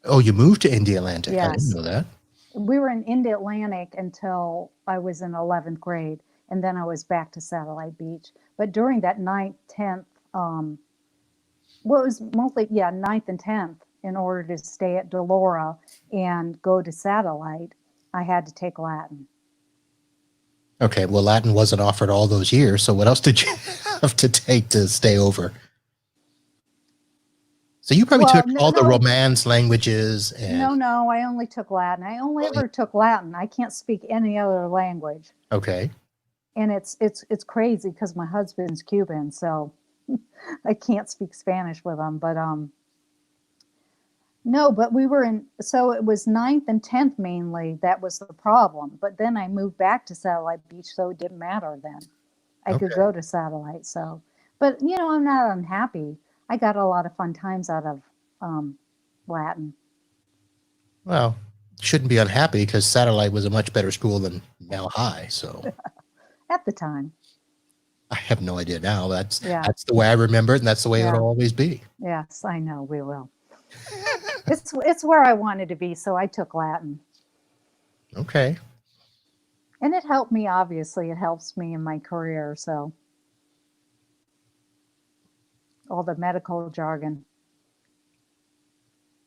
S1: Oh, you moved to Indialantic.
S2: Yes.
S1: I didn't know that.
S2: We were in Indialantic until I was in 11th grade, and then I was back to Satellite Beach. But during that 9th, 10th, it was mostly, 9th and 10th, in order to stay at Delora and go to Satellite, I had to take Latin.
S1: Okay, well, Latin wasn't offered all those years, so what else did you have to take to stay over? So you probably took all the Romance languages.
S2: No, I only took Latin. I only ever took Latin. I can't speak any other language.
S1: Okay.
S2: And it's crazy because my husband's Cuban, so I can't speak Spanish with him. But no, but we were so it was 9th and 10th mainly. That was the problem. But then I moved back to Satellite Beach, so it didn't matter then. I could go to Satellite. So, but I'm not unhappy. I got a lot of fun times out of Latin.
S1: Well, shouldn't be unhappy because Satellite was a much better school than Mel High. So
S2: at the time,
S1: I have no idea now. That's the way I remember it, and that's the way it'll always be.
S2: Yes, I know we will. It's where I wanted to be, so I took Latin.
S1: Okay.
S2: And it helped me. Obviously, it helps me in my career. So all the medical jargon.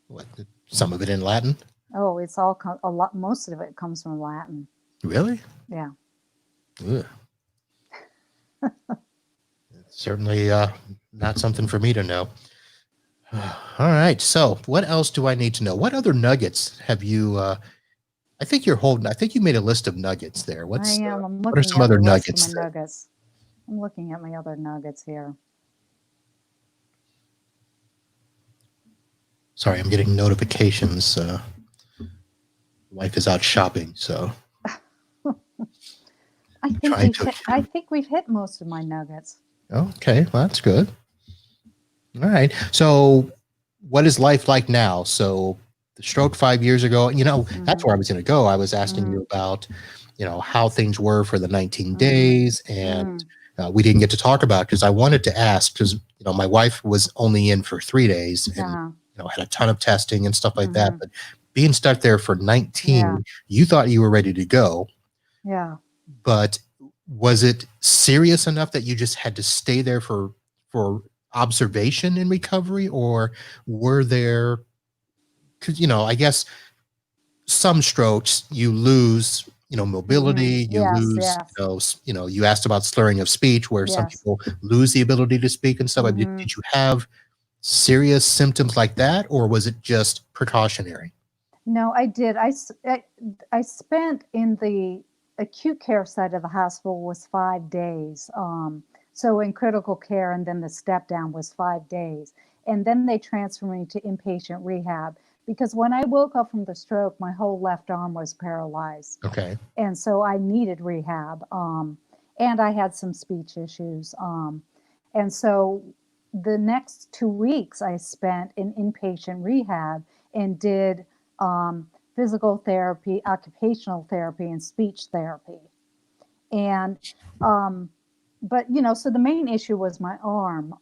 S1: What? Some of it in Latin?
S2: Oh, it's all a lot. Most of it comes from Latin.
S1: Really?
S2: Yeah.
S1: Ugh. Certainly not something for me to know. All right. So what else do I need to know? What other nuggets have you? I think you made a list of nuggets there. What are some other nuggets?
S2: I'm looking at my other nuggets here.
S1: Sorry, I'm getting notifications. Wife is out shopping, so.
S2: I think we've hit most of my nuggets.
S1: Okay, well, that's good. All right. So, what is life like now? So, the stroke 5 years ago, that's
S2: Mm-hmm.
S1: where I was going to go. I was asking
S2: Mm-hmm.
S1: you about, how things were for the 19
S2: Mm-hmm.
S1: days. And
S2: Mm-hmm.
S1: we didn't get to talk about because I wanted to ask because, my wife was only in for 3 days and,
S2: Uh-huh.
S1: had a ton of testing and stuff like that.
S2: Mm-hmm.
S1: But being stuck there for
S2: Yeah.
S1: 19, you thought you were ready to go.
S2: Yeah.
S1: But was it serious enough that you just had to stay there for observation and recovery, or were there? Because I guess some strokes you lose,
S2: Mm-hmm.
S1: mobility, you
S2: Yes.
S1: lose,
S2: Yes.
S1: you asked about slurring of speech, where some
S2: Yes.
S1: people lose the ability to speak and stuff.
S2: Mm-hmm.
S1: Did you have serious symptoms like that, or was it just precautionary?
S2: No, I did. I spent in the acute care side of the hospital was 5 days. So in critical care, and then the step down was 5 days. And then they transferred me to inpatient rehab because when I woke up from the stroke, my whole left arm was paralyzed.
S1: Okay.
S2: And so I needed rehab. And I had some speech issues. And so the next 2 weeks I spent in inpatient rehab and did physical therapy, occupational therapy, and speech therapy. And, but so the main issue was my arm.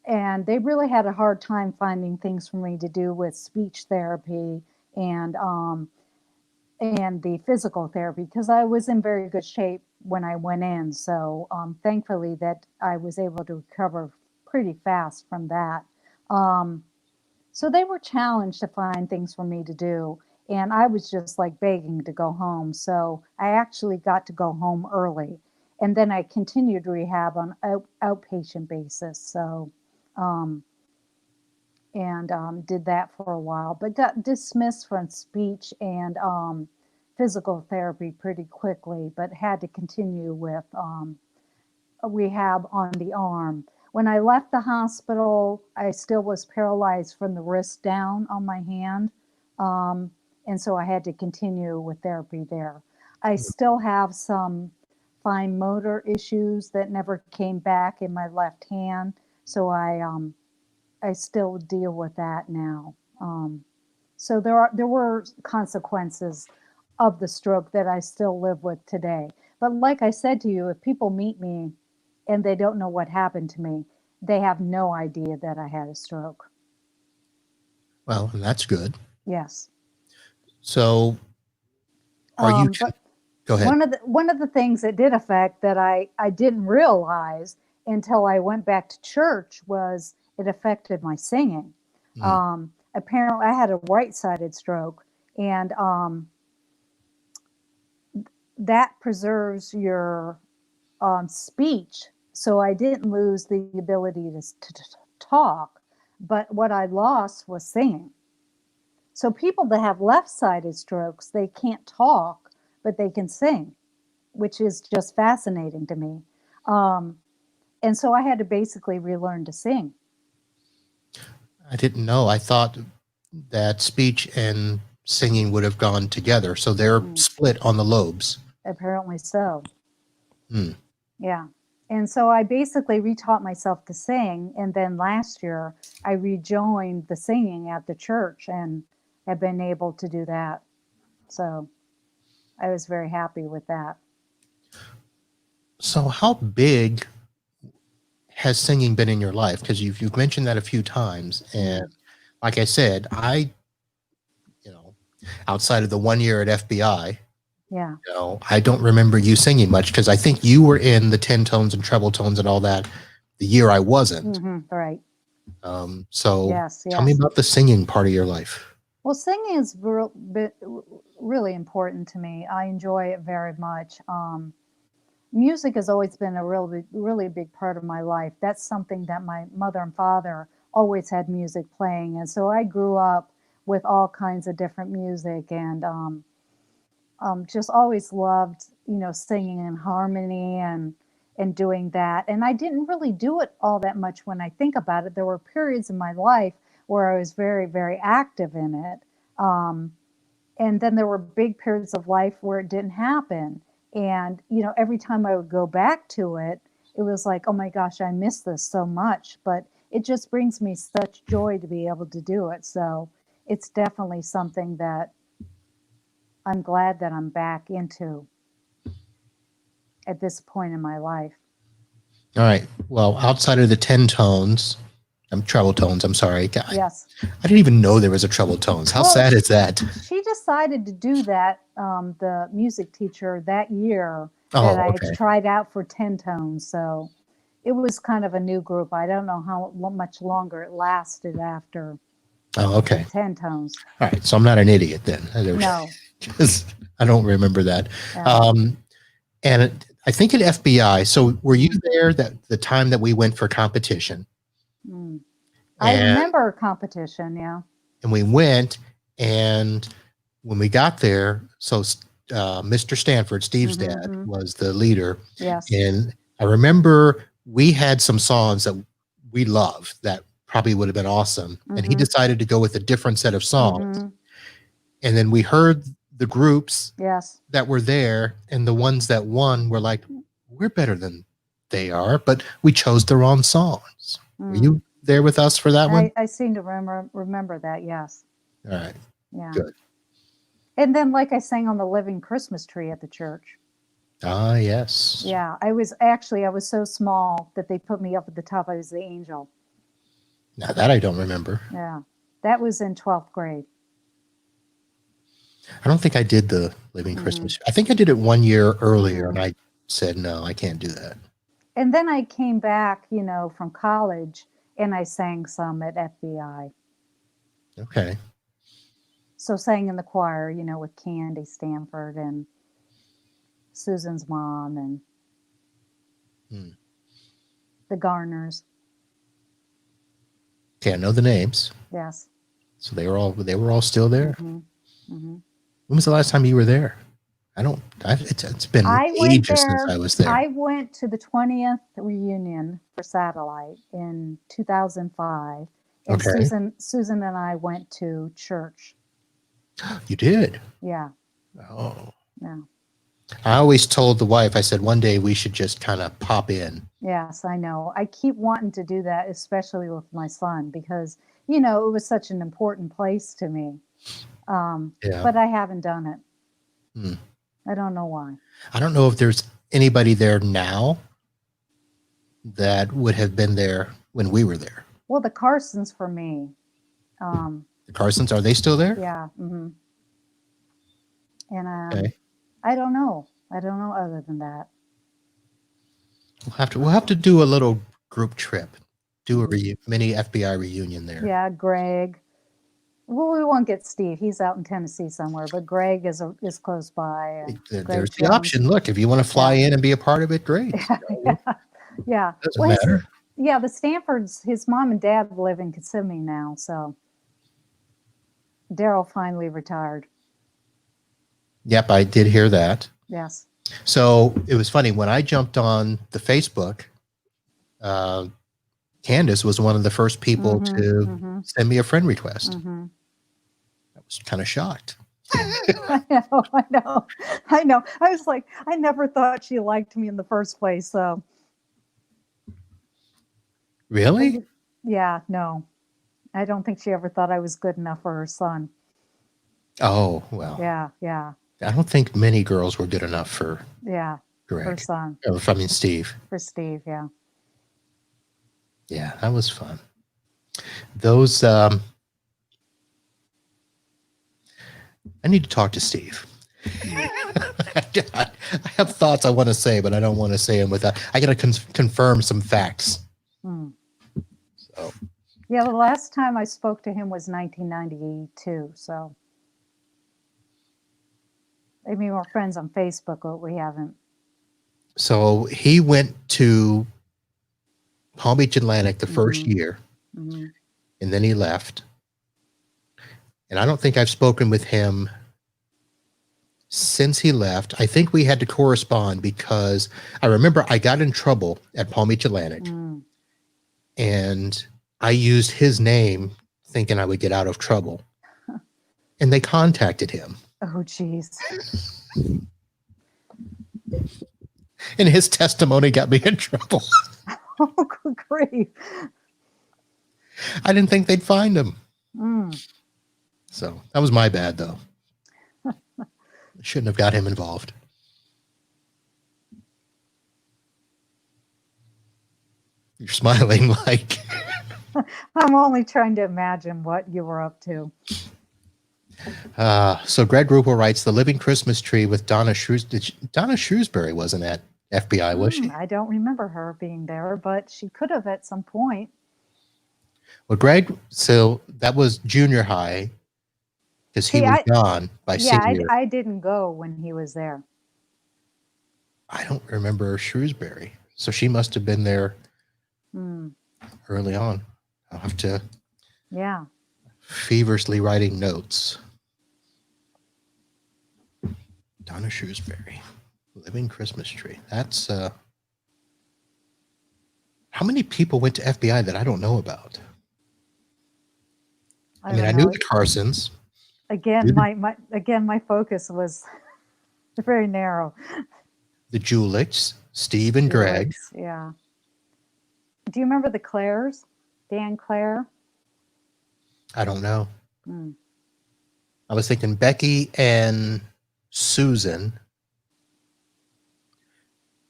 S2: And they really had a hard time finding things for me to do with speech therapy and the physical therapy because I was in very good shape when I went in. So thankfully that I was able to recover pretty fast from that. Um, so they were challenged to find things for me to do. And I was just like begging to go home. So I actually got to go home early. And then I continued rehab on outpatient basis. So, um, and did that for a while, but got dismissed from speech and physical therapy pretty quickly, but had to continue with a rehab on the arm. When I left the hospital, I still was paralyzed from the wrist down on my hand. Um, and so I had to continue with therapy there. I still have some fine motor issues that never came back in my left hand. So I still deal with that now. So there were consequences of the stroke that I still live with today. But like I said to you, if people meet me and they don't know what happened to me, they have no idea that I had a stroke.
S1: Well, and that's good.
S2: Yes.
S1: So, are you?
S2: But
S1: Go ahead.
S2: one of the things that did affect that I didn't realize until I went back to church was it affected my singing.
S1: Mm.
S2: Apparently, I had a right-sided stroke, and that preserves your speech. So I didn't lose the ability to talk, but what I lost was singing. So people that have left-sided strokes, they can't talk, but they can sing, which is just fascinating to me. Um, and so I had to basically relearn to sing.
S1: I didn't know. I thought that speech and singing would have gone together. So they're
S2: Mm,
S1: split on the lobes.
S2: apparently so.
S1: Hmm.
S2: Yeah. And so I basically retaught myself to sing. And then last year, I rejoined the singing at the church and have been able to do that. So I was very happy with that.
S1: So how big has singing been in your life? Because you've mentioned that a few times, and
S2: Mm,
S1: like I said, you know outside of the 1 year at FBI,
S2: yeah.
S1: I don't remember you singing much because I think you were in the 10 tones and treble tones and all that the year I wasn't.
S2: Right.
S1: So
S2: Yes.
S1: tell me
S2: Yes.
S1: about the singing part of your life.
S2: Well, singing is really important to me. I enjoy it very much. Music has always been a really big part of my life. That's something that my mother and father always had music playing, and so I grew up with all kinds of different music, and just always loved, singing in harmony and doing that. And I didn't really do it all that much when I think about it. There were periods in my life where I was very, very active in it. Um, and then there were big periods of life where it didn't happen. And, every time I would go back to it, it was like, oh my gosh, I miss this so much. But it just brings me such joy to be able to do it. So it's definitely something that I'm glad that I'm back into at this point in my life.
S1: All right. Well, outside of the 10 tones, treble tones, I'm sorry.
S2: Yes.
S1: I didn't even know there was a treble tones. How sad is that?
S2: She decided to do that, the music teacher that year
S1: Oh,
S2: that I
S1: okay.
S2: tried out for 10 tones. So it was kind of a new group. I don't know how much longer it lasted after
S1: Oh, okay.
S2: 10 tones.
S1: All right. So I'm not an idiot then.
S2: No.
S1: I don't remember that.
S2: Yeah.
S1: And I think at FBI, so were you there the time that we went for competition?
S2: I remember a competition, yeah.
S1: And we went, and when we got there, so Mr. Stanford, Steve's dad, was the leader.
S2: Yes.
S1: And I remember we had some songs that we loved that probably would have been awesome. And he decided to go with a different set of songs. And then we heard the groups that were there, and the ones that won were like, we're better than they are, but we chose the wrong songs. Were you there with us for that one?
S2: I seem to remember that, yes.
S1: All right.
S2: Yeah.
S1: Good.
S2: And then, like, I sang on the Living Christmas Tree at the church.
S1: Ah, yes.
S2: Yeah, I was so small that they put me up at the top. I was the angel.
S1: Now that I don't remember.
S2: Yeah, that was in 12th grade.
S1: I don't think I did the Living Christmas. I think I did it 1 year earlier, and I said, no, I can't do that.
S2: And then I came back, from college, and I sang some at FBI.
S1: Okay.
S2: So sang in the choir, with Candy Stanford and Susan's mom and the Garners.
S1: Okay, I know the names.
S2: Yes.
S1: So they were all still there. When was the last time you were there? It's been ages since I was there.
S2: I went to the 20th reunion for Satellite in 2005. And
S1: Okay.
S2: Susan and I went to church.
S1: You did?
S2: Yeah.
S1: Oh.
S2: Yeah.
S1: I always told the wife, I said, one day we should just kind of pop in.
S2: Yes, I know. I keep wanting to do that, especially with my son, because, it was such an important place to me. But I haven't done it. I don't know why.
S1: I don't know if there's anybody there now that would have been there when we were there.
S2: Well, the Carsons for me.
S1: The Carsons, are they still there?
S2: Yeah. And I don't know. I don't know other than that.
S1: We'll have to do a little group trip. Do a mini FBI reunion there.
S2: Yeah, Greg. Well, we won't get Steve. He's out in Tennessee somewhere, but Greg is close by.
S1: There's the option. Look, if you want to fly in and be a part of it, great.
S2: Yeah.
S1: Doesn't matter.
S2: Yeah, the Stanfords, his mom and dad live in Kissimmee now, so Daryl finally retired.
S1: Yep, I did hear that.
S2: Yes.
S1: So it was funny when I jumped on the Facebook. Candace was one of the first people to send me a friend request. I was kind of shocked.
S2: I know. I was like, I never thought she liked me in the first place. So.
S1: Really?
S2: Yeah, no. I don't think she ever thought I was good enough for her son.
S1: Oh, well.
S2: Yeah.
S1: I don't think many girls were good enough for
S2: Greg. Her son.
S1: Steve.
S2: For Steve, yeah.
S1: Yeah, that was fun. Those, I need to talk to Steve. I have thoughts I want to say, but I don't want to say them without, I got to confirm some facts. So.
S2: Yeah, the last time I spoke to him was 1992, so. I mean, we're friends on Facebook, but we haven't.
S1: So he went to Palm Beach Atlantic the first year, and then he left. And I don't think I've spoken with him since he left. I think we had to correspond because I remember I got in trouble at Palm Beach Atlantic, and I used his name thinking I would get out of trouble. And they contacted him.
S2: Oh, geez.
S1: And his testimony got me in trouble.
S2: Oh, good grief.
S1: I didn't think they'd find him.
S2: Mm.
S1: So that was my bad, though. Shouldn't have got him involved. You're smiling like.
S2: I'm only trying to imagine what you were up to.
S1: So Greg Rupel writes, The Living Christmas Tree with Donna Shrewsbury. Donna Shrewsbury wasn't at FBI, was she?
S2: I don't remember her being there, but she could have at some point.
S1: Well, Greg, so that was junior high because he was gone by senior.
S2: I didn't go when he was there.
S1: I don't remember Shrewsbury. So she must have been there early on. I'll have to feverishly writing notes. Donna Shrewsbury, Living Christmas Tree. That's how many people went to FBI that I don't know about? I mean, I knew the Carsons.
S2: Again, my focus was very narrow.
S1: The Julichs, Steve and Greg.
S2: Yeah. Do you remember the Claires? Dan Clare?
S1: I don't know. I was thinking Becky and Susan,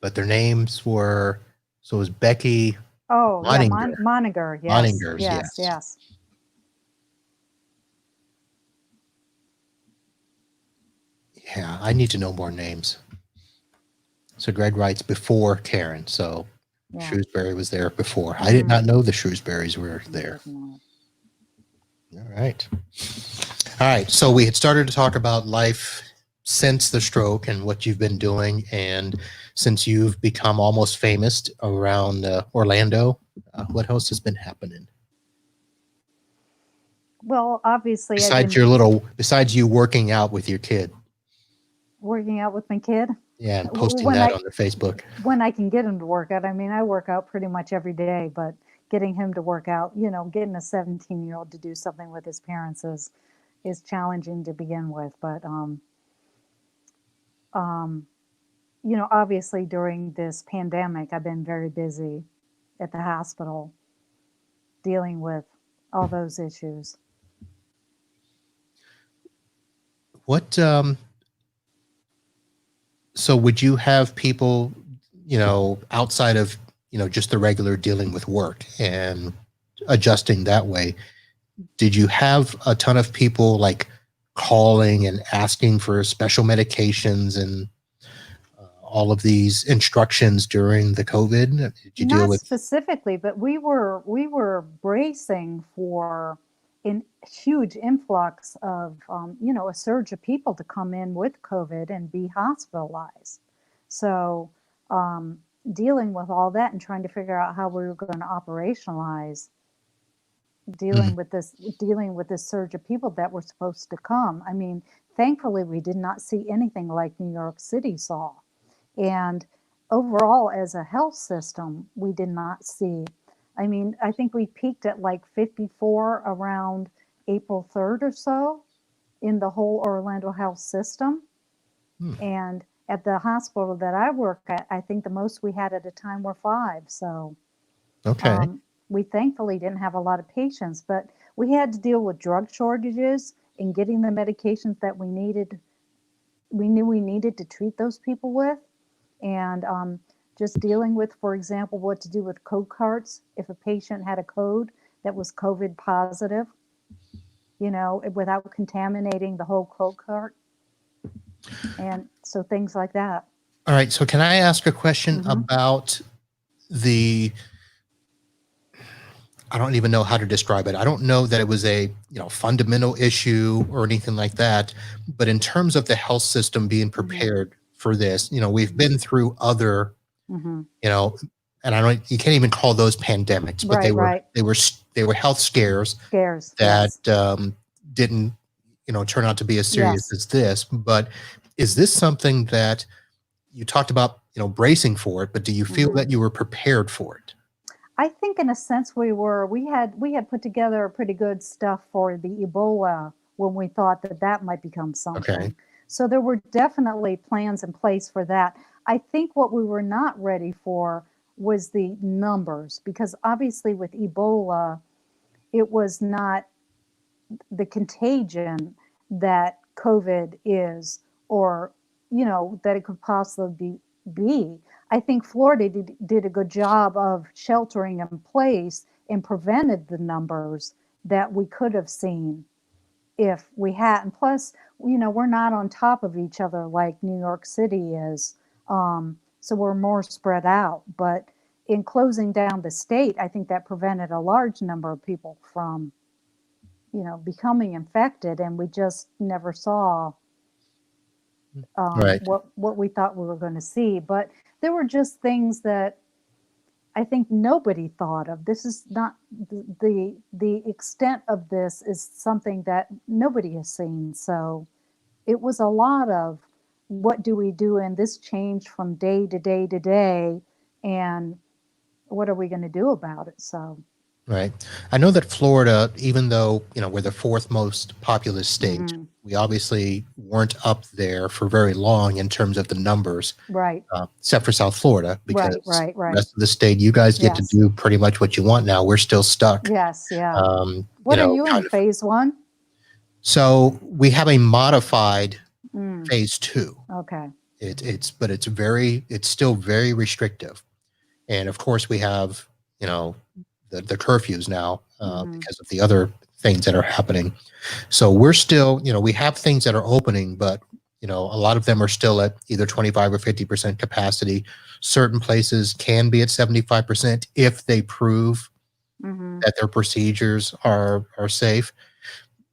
S1: but their names were, so it was Becky.
S2: Oh, Moninger. Moninger, yes.
S1: Moningers,
S2: yes.
S1: Yeah, I need to know more names. So Greg writes before Karen. So Shrewsbury was there before. I did not know the Shrewsburys were there. All right. So we had started to talk about life since the stroke and what you've been doing. And since you've become almost famous around Orlando, what else has been happening?
S2: Well, obviously,
S1: besides you working out with your kid.
S2: Working out with my kid?
S1: Yeah, and posting that on the Facebook.
S2: When I can get him to work out. I mean, I work out pretty much every day, but getting him to work out, getting a 17-year-old to do something with his parents is challenging to begin with. But, obviously during this pandemic, I've been very busy at the hospital dealing with all those issues.
S1: What, so would you have people, outside of, just the regular dealing with work and adjusting that way? Did you have a ton of people like calling and asking for special medications and all of these instructions during the COVID? Did you deal with
S2: specifically, but we were bracing for a huge influx of, a surge of people to come in with COVID and be hospitalized. So dealing with all that and trying to figure out how we were going to operationalize dealing with this surge of people that were supposed to come. I mean, thankfully, we did not see anything like New York City saw. And overall, as a health system, we did not see. I mean, I think we peaked at like 54 around April 3rd or so in the whole Orlando health system. And at the hospital that I work at, I think the most we had at a time were 5. So we thankfully didn't have a lot of patients, but we had to deal with drug shortages and getting the medications that we needed. We knew we needed to treat those people with. And just dealing with, for example, what to do with code cards. If a patient had a code that was COVID positive, without contaminating the whole code card. And so things like that.
S1: All right. So can I ask a question about I don't even know how to describe it. I don't know that it was a, fundamental issue or anything like that, but in terms of the health system being prepared for this, we've been through other, and you can't even call those pandemics, but they were health scares that didn't, turn out to be as serious as this. But is this something that you talked about, bracing for it, but do you feel that you were prepared for it?
S2: I think in a sense we were. We had put together pretty good stuff for the Ebola when we thought that might become something.
S1: Okay.
S2: So there were definitely plans in place for that. I think what we were not ready for was the numbers, because obviously with Ebola, it was not the contagion that COVID is, or, that it could possibly be. I think Florida did a good job of sheltering in place and prevented the numbers that we could have seen if we had. And plus, we're not on top of each other like New York City is. So we're more spread out. But in closing down the state, I think that prevented a large number of people from, becoming infected, and we just never saw
S1: Right.
S2: what we thought we were going to see. But there were just things that I think nobody thought of. This is not the extent of this is something that nobody has seen. So it was a lot of what do we do, and this changed from day to day to day, and what are we going to do about it? So.
S1: Right. I know that Florida, even though, we're the fourth most populous state,
S2: Mm-hmm.
S1: we obviously weren't up there for very long in terms of the numbers,
S2: Right.
S1: except for South Florida, because
S2: Right.
S1: the rest of the state, you guys get to
S2: Yes.
S1: do pretty much what you want now. We're still stuck.
S2: Yes. Yeah. What are you in phase 1?
S1: So we have a modified phase 2.
S2: Okay.
S1: It's still very restrictive. And of course we have, the curfews now because of the other things that are happening. So we're still, we have things that are opening, but a lot of them are still at either 25 or 50% capacity. Certain places can be at 75% if they prove that their procedures are safe.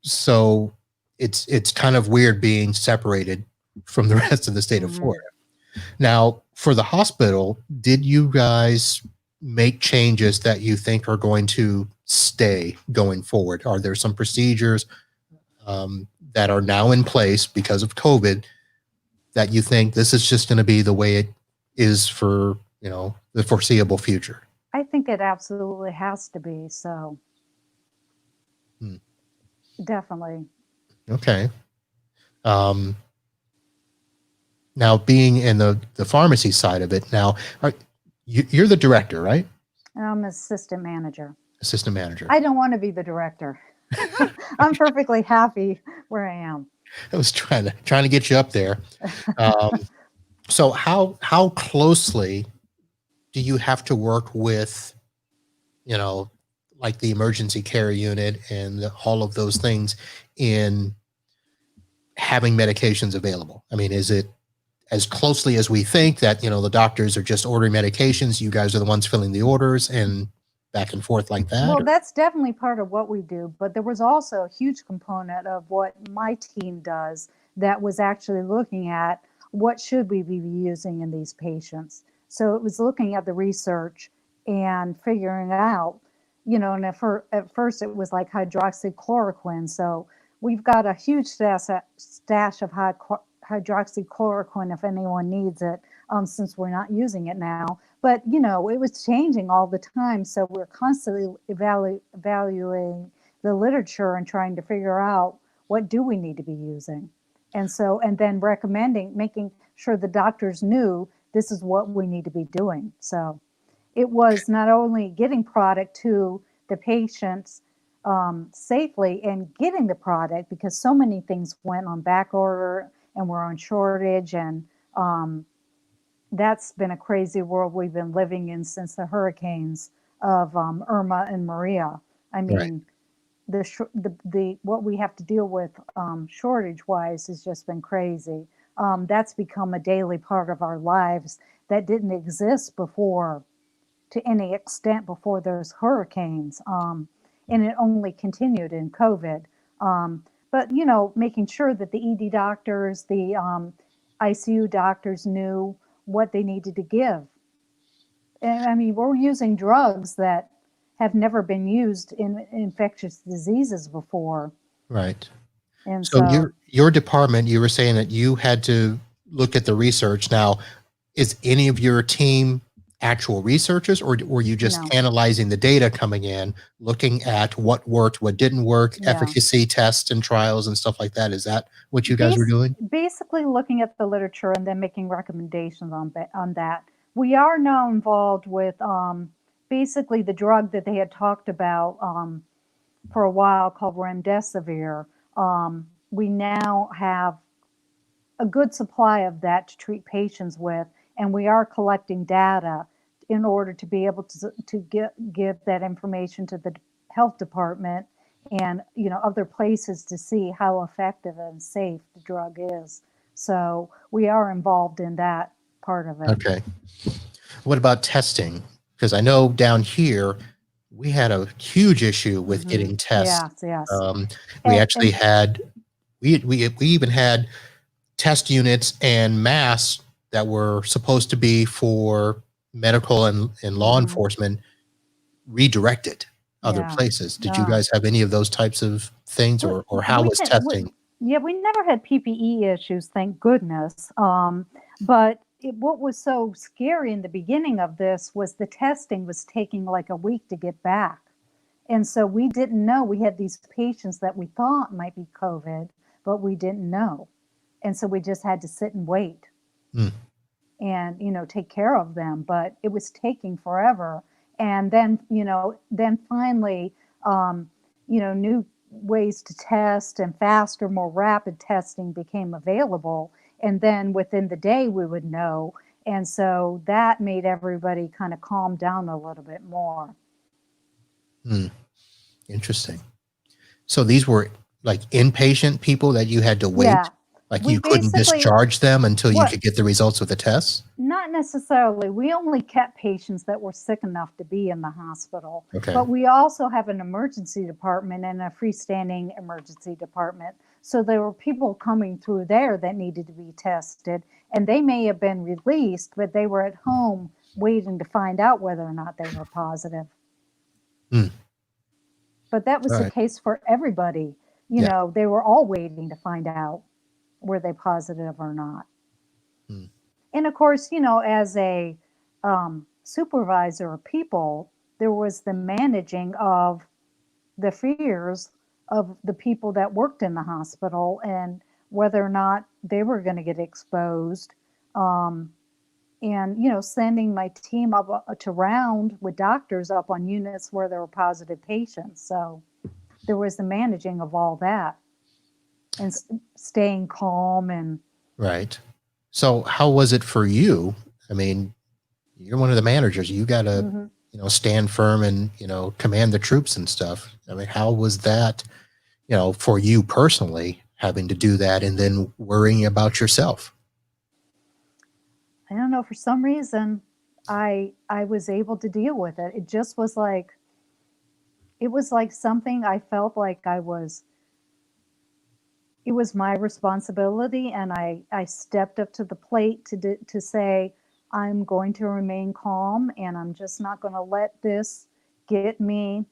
S1: So it's kind of weird being separated from the rest of the state of Florida. Now, for the hospital, did you guys make changes that you think are going to stay going forward? Are there some procedures that are now in place because of COVID that you think this is just going to be the way it is for, the foreseeable future?
S2: I think it absolutely has to be. So definitely.
S1: Okay. Now, being in the pharmacy side of it, now you're the director, right?
S2: I'm assistant manager.
S1: Assistant manager.
S2: I don't want to be the director. I'm perfectly happy where I am.
S1: I was trying to get you up there. So how closely do you have to work with, like the emergency care unit and all of those things in having medications available? I mean, is it as closely as we think that, the doctors are just ordering medications, you guys are the ones filling the orders and back and forth like that?
S2: Well, that's definitely part of what we do, but there was also a huge component of what my team does that was actually looking at what should we be using in these patients. So it was looking at the research and figuring out, and at first it was like hydroxychloroquine. So we've got a huge stash of hydroxychloroquine if anyone needs it, since we're not using it now. But, it was changing all the time. So we're constantly evaluating the literature and trying to figure out what do we need to be using. And then making sure the doctors knew this is what we need to be doing. So it was not only getting product to the patients safely and getting the product, because so many things went on back order and we're on shortage, and that's been a crazy world we've been living in since the hurricanes of Irma and Maria. I mean, the what we have to deal with shortage wise has just been crazy. That's become a daily part of our lives that didn't exist before to any extent before those hurricanes. And it only continued in COVID. But, making sure that the ED doctors, the ICU doctors knew what they needed to give. And I mean, we're using drugs that have never been used in infectious diseases before.
S1: Right.
S2: And
S1: so your department, you were saying that you had to look at the research. Now, is any of your team actual researchers, or were you just analyzing the data coming in, looking at what worked, what didn't work, efficacy tests and trials and stuff like that? Is that what you guys were doing?
S2: Basically looking at the literature and then making recommendations on that. We are now involved with basically the drug that they had talked about for a while called remdesivir. We now have a good supply of that to treat patients with, and we are collecting data in order to be able to give that information to the health department and other places to see how effective and safe the drug is. So we are involved in that part of it.
S1: Okay. What about testing? Because I know down here we had a huge issue with getting tests.
S2: Yes.
S1: We actually had we even had test units and masks that were supposed to be for medical and law enforcement redirected other places. Did you guys have any of those types of things, or how was testing?
S2: We never had PPE issues, thank goodness. But what was so scary in the beginning of this was the testing was taking like a week to get back. And so we didn't know. We had these patients that we thought might be COVID, but we didn't know. And so we just had to sit and wait and, take care of them. But it was taking forever. And then, then finally, new ways to test and faster, more rapid testing became available. And then within the day we would know. And so that made everybody kind of calm down a little bit more.
S1: Interesting. So these were like inpatient people that you had to wait?
S2: Yeah.
S1: Like you couldn't discharge them until you could get the results of the tests?
S2: Not necessarily. We only kept patients that were sick enough to be in the hospital.
S1: Okay.
S2: But we also have an emergency department and a freestanding emergency department. So there were people coming through there that needed to be tested, and they may have been released, but they were at home waiting to find out whether or not they were positive. But that was the case for everybody. They were all waiting to find out were they positive or not. And of course, as a supervisor of people, there was the managing of the fears of the people that worked in the hospital and whether or not they were going to get exposed. And, sending my team up to round with doctors up on units where there were positive patients. So there was the managing of all that and staying calm and.
S1: Right. So how was it for you? I mean, you're one of the managers. You got to, stand firm and, command the troops and stuff. I mean, how was that, for you personally, having to do that and then worrying about yourself?
S2: I don't know. For some reason, I was able to deal with it. It just was like, something I felt like it was my responsibility, and I stepped up to the plate to say, I'm going to remain calm, and I'm just not going to let this get me.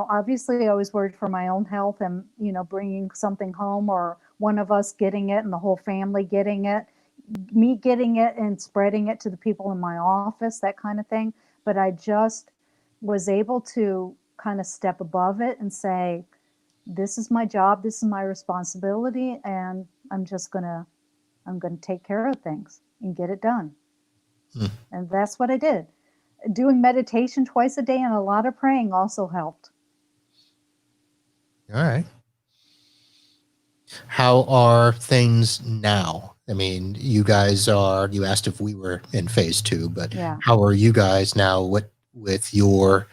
S2: Obviously I was worried for my own health and, bringing something home or one of us getting it and the whole family getting it, me getting it and spreading it to the people in my office, that kind of thing. But I just was able to kind of step above it and say, this is my job, this is my responsibility, and I'm going to take care of things and get it done. And that's what I did. Doing meditation twice a day and a lot of praying also helped.
S1: All right. How are things now? I mean, you asked if we were in phase 2, but how are you guys now with your,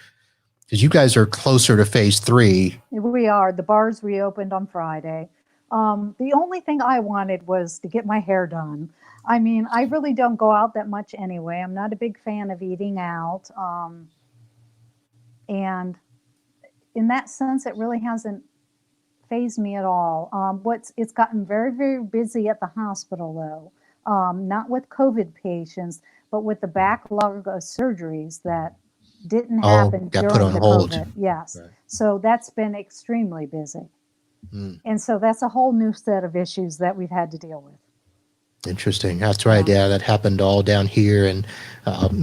S1: because you guys are closer to phase 3.
S2: We are. The bars reopened on Friday. The only thing I wanted was to get my hair done. I mean, I really don't go out that much anyway. I'm not a big fan of eating out. And in that sense, it really hasn't fazed me at all. It's gotten very, very busy at the hospital, though. Not with COVID patients, but with the backlog of surgeries that didn't happen during
S1: put on
S2: the
S1: hold.
S2: COVID. Yes. Right. So that's been extremely busy. And so that's a whole new set of issues that we've had to deal with.
S1: Interesting. That's right. Yeah, that happened all down here. And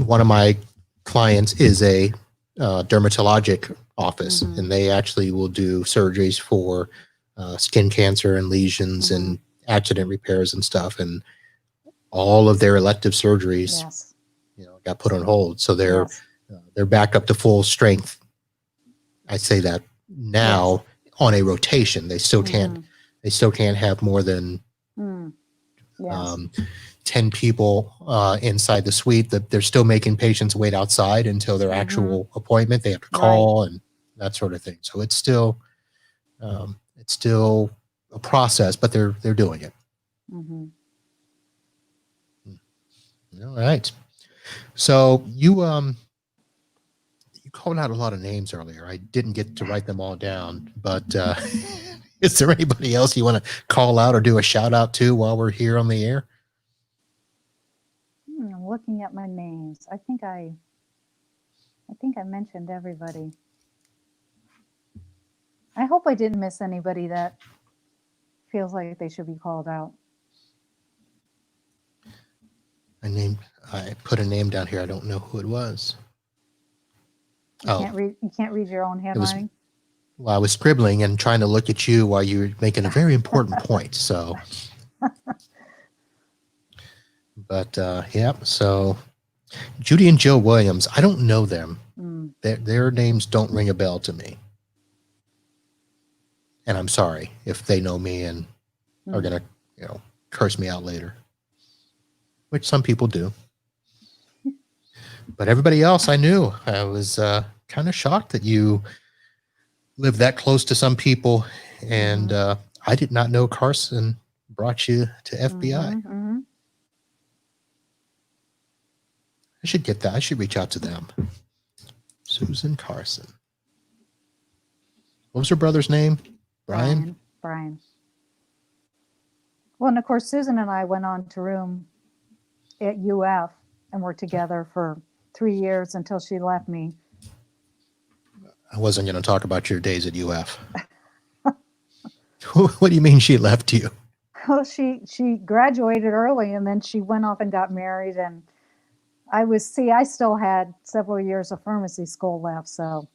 S1: one of my clients is a dermatologic office, and they actually will do surgeries for skin cancer and lesions and accident repairs and stuff. And all of their elective surgeries, got put on hold. So they're back up to full strength. I say that now on a rotation. They still can't. They still can't have more than 10 people inside the suite. That they're still making patients wait outside until their actual appointment. They have to call and that sort of thing. So it's still a process, but they're doing it. All right. So you called out a lot of names earlier. I didn't get to write them all down, but is there anybody else you want to call out or do a shout out to while we're here on the air?
S2: I'm looking at my names. I think I mentioned everybody. I hope I didn't miss anybody that feels like they should be called out.
S1: I put a name down here. I don't know who it was.
S2: You can't read your own handwriting?
S1: Well, I was scribbling and trying to look at you while you were making a very important point. So, but so Judy and Joe Williams, I don't know them. Their names don't ring a bell to me. And I'm sorry if they know me and are going to, curse me out later, which some people do. But everybody else I knew. I was kind of shocked that you live that close to some people. And I did not know Carson brought you to FBI. I should get that. I should reach out to them. Susan Carson. What was her brother's name? Brian?
S2: Brian. Well, and of course, Susan and I went on to room at UF and were together for 3 years until she left me.
S1: I wasn't going to talk about your days at UF. What do you mean she left you?
S2: Well, she graduated early and then she went off and got married. And I still had several years of pharmacy school left. So,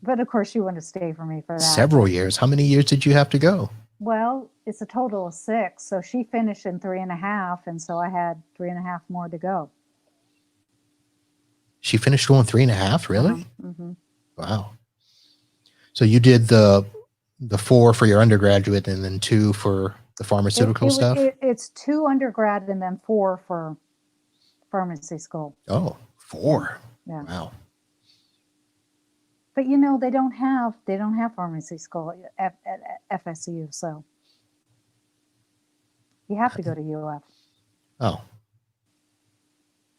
S2: but of course she wanted to stay for me for that.
S1: Several years. How many years did you have to go?
S2: Well, it's a total of 6. So she finished in 3.5. And so I had 3.5 more to go.
S1: She finished going 3.5? Really? Wow. So you did the 4 for your undergraduate and then 2 for the pharmaceutical stuff?
S2: It's 2 undergrad and then 4 for pharmacy school.
S1: Oh, 4.
S2: Yeah.
S1: Wow.
S2: But they don't have pharmacy school at FSU, so you have to go to UF.
S1: Oh.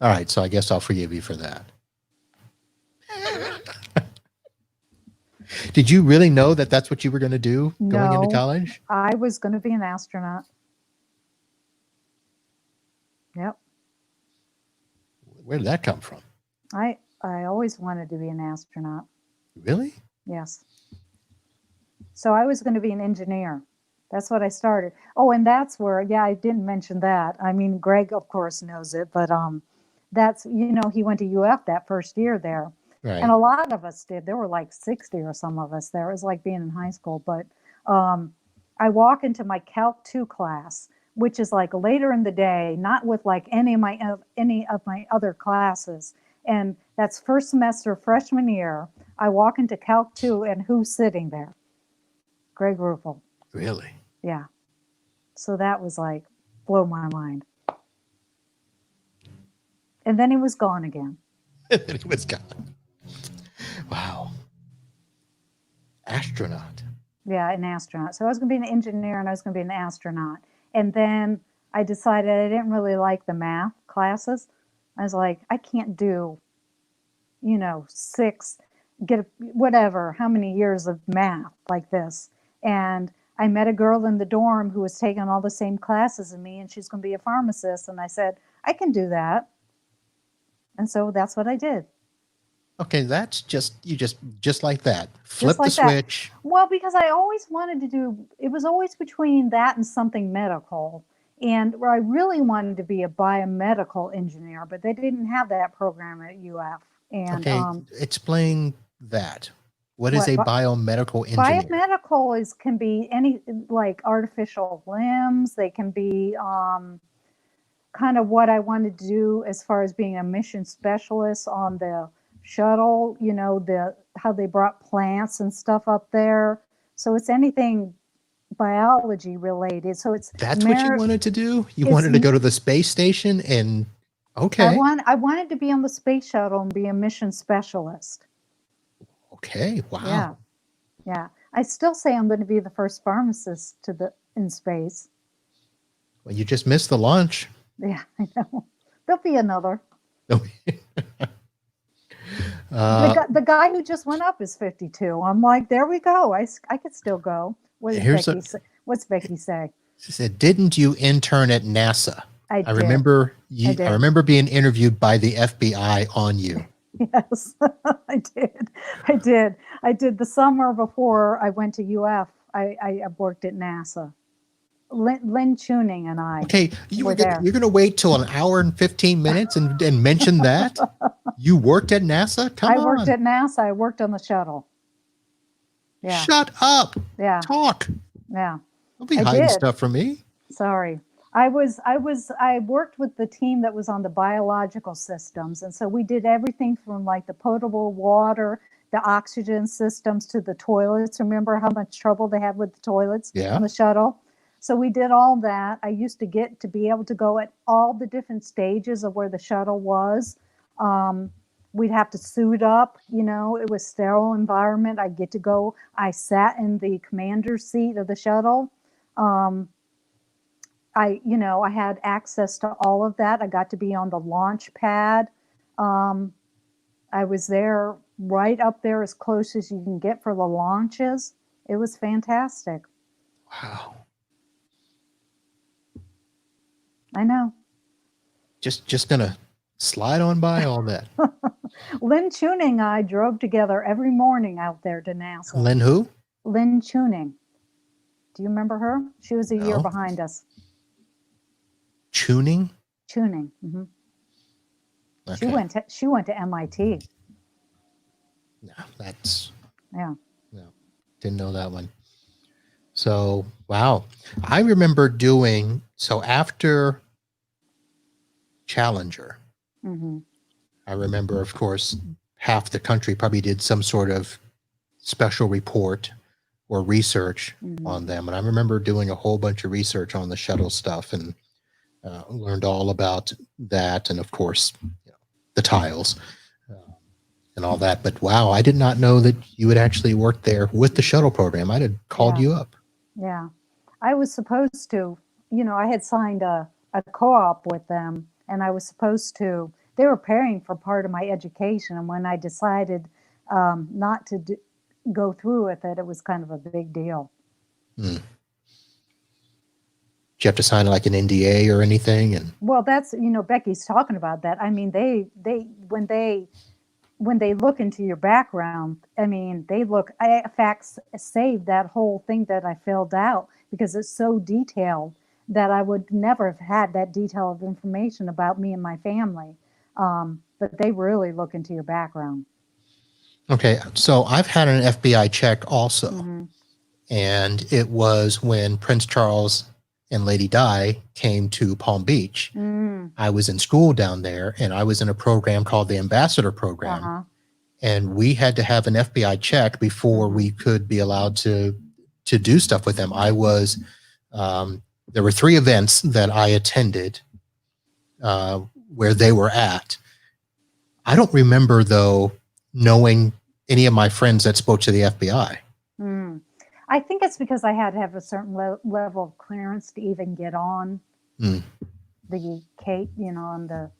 S1: All right, so I guess I'll forgive you for that. Did you really know that that's what you were going to do going into college?
S2: I was going to be an astronaut. Yep.
S1: Where did that come from?
S2: I always wanted to be an astronaut.
S1: Really?
S2: Yes. So I was going to be an engineer. That's what I started. Oh, and that's where, I didn't mention that. I mean, Greg, of course, knows it, but that's, he went to UF that first year there. Right. And a lot of us did. There were like 60 or some of us there. It was like being in high school. But I walk into my Calc 2 class, which is like later in the day, not with like any of my other classes. And that's first semester freshman year. I walk into Calc 2 and who's sitting there? Greg Ruffel.
S1: Really?
S2: Yeah. So that was like, blow my mind. And then he was gone again.
S1: He was gone. Wow. Astronaut.
S2: Yeah, an astronaut. So I was going to be an engineer and I was going to be an astronaut. And then I decided I didn't really like the math classes. I was like, I can't do, 6, how many years of math like this. And I met a girl in the dorm who was taking all the same classes as me and she's going to be a pharmacist. And I said, I can do that. And so that's what I did.
S1: Okay, that's just like that. Flip the switch.
S2: Well, because I always wanted to it was always between that and something medical. And where I really wanted to be a biomedical engineer, but they didn't have that program at UF. And
S1: explain that. What is a biomedical engineer?
S2: Biomedical can be any like artificial limbs. They can be kind of what I wanted to do as far as being a mission specialist on the shuttle, how they brought plants and stuff up there. So it's anything biology related. So
S1: That's what you wanted to do? You
S2: it's
S1: wanted to go to the space station and
S2: I
S1: okay.
S2: wanted to be on the space shuttle and be a mission specialist.
S1: Okay. Wow.
S2: Yeah. I still say I'm going to be the first pharmacist in space.
S1: Well, you just missed the launch.
S2: Yeah, I know. There'll be another. The guy who just went up is 52. I'm like, there we go. I could still go. What's Becky say?
S1: She said, "Didn't you intern at NASA?"
S2: I did.
S1: I remember being interviewed by the FBI on you.
S2: Yes, I did. I did the summer before I went to UF. I worked at NASA. Lynn Tuning and I.
S1: Okay, you're going to wait till an hour and 15 minutes and mention that? You worked at NASA? Come on.
S2: I worked at NASA. I worked on the shuttle. Yeah.
S1: Shut up.
S2: Yeah.
S1: Talk.
S2: Yeah.
S1: Don't be hiding stuff from me.
S2: Sorry. I worked with the team that was on the biological systems. And so we did everything from like the potable water, the oxygen systems to the toilets. Remember how much trouble they had with the toilets on the shuttle? So we did all that. I used to get to be able to go at all the different stages of where the shuttle was. We'd have to suit up, it was sterile environment. I'd get to go. I sat in the commander's seat of the shuttle. I had access to all of that. I got to be on the launch pad. I was there right up there as close as you can get for the launches. It was fantastic.
S1: Wow.
S2: I know.
S1: Just gonna slide on by all that.
S2: Lynn Tuning and I drove together every morning out there to NASA.
S1: Lynn who?
S2: Lynn Tuning. Do you remember her? She was a year behind us.
S1: Tuning?
S2: Tuning. Mm-hmm. Okay. She went to MIT.
S1: No, didn't know that one. So, wow. I remember after Challenger, I remember, of course, half the country probably did some sort of special report or research on them. And I remember doing a whole bunch of research on the shuttle stuff and learned all about that. And of course, the tiles and all that. But wow, I did not know that you had actually worked there with the shuttle program. I'd have called you up.
S2: Yeah. I was supposed to, I had signed a co-op with them and I was supposed to, they were paying for part of my education. And when I decided not to go through with it, it was kind of a big deal.
S1: Did you have to sign like an NDA or anything?
S2: Well, that's, Becky's talking about that. I mean, when they look into your background, I mean, I in fact saved that whole thing that I filled out because it's so detailed that I would never have had that detail of information about me and my family. But they really look into your background.
S1: Okay. So I've had an FBI check also. And it was when Prince Charles and Lady Di came to Palm Beach. I was in school down there and I was in a program called the Ambassador Program. And we had to have an FBI check before we could be allowed to do stuff with them. I was, there were 3 events that I attended where they were at. I don't remember though, knowing any of my friends that spoke to the FBI.
S2: I think it's because I had to have a certain level of clearance to even get on the Kate, on the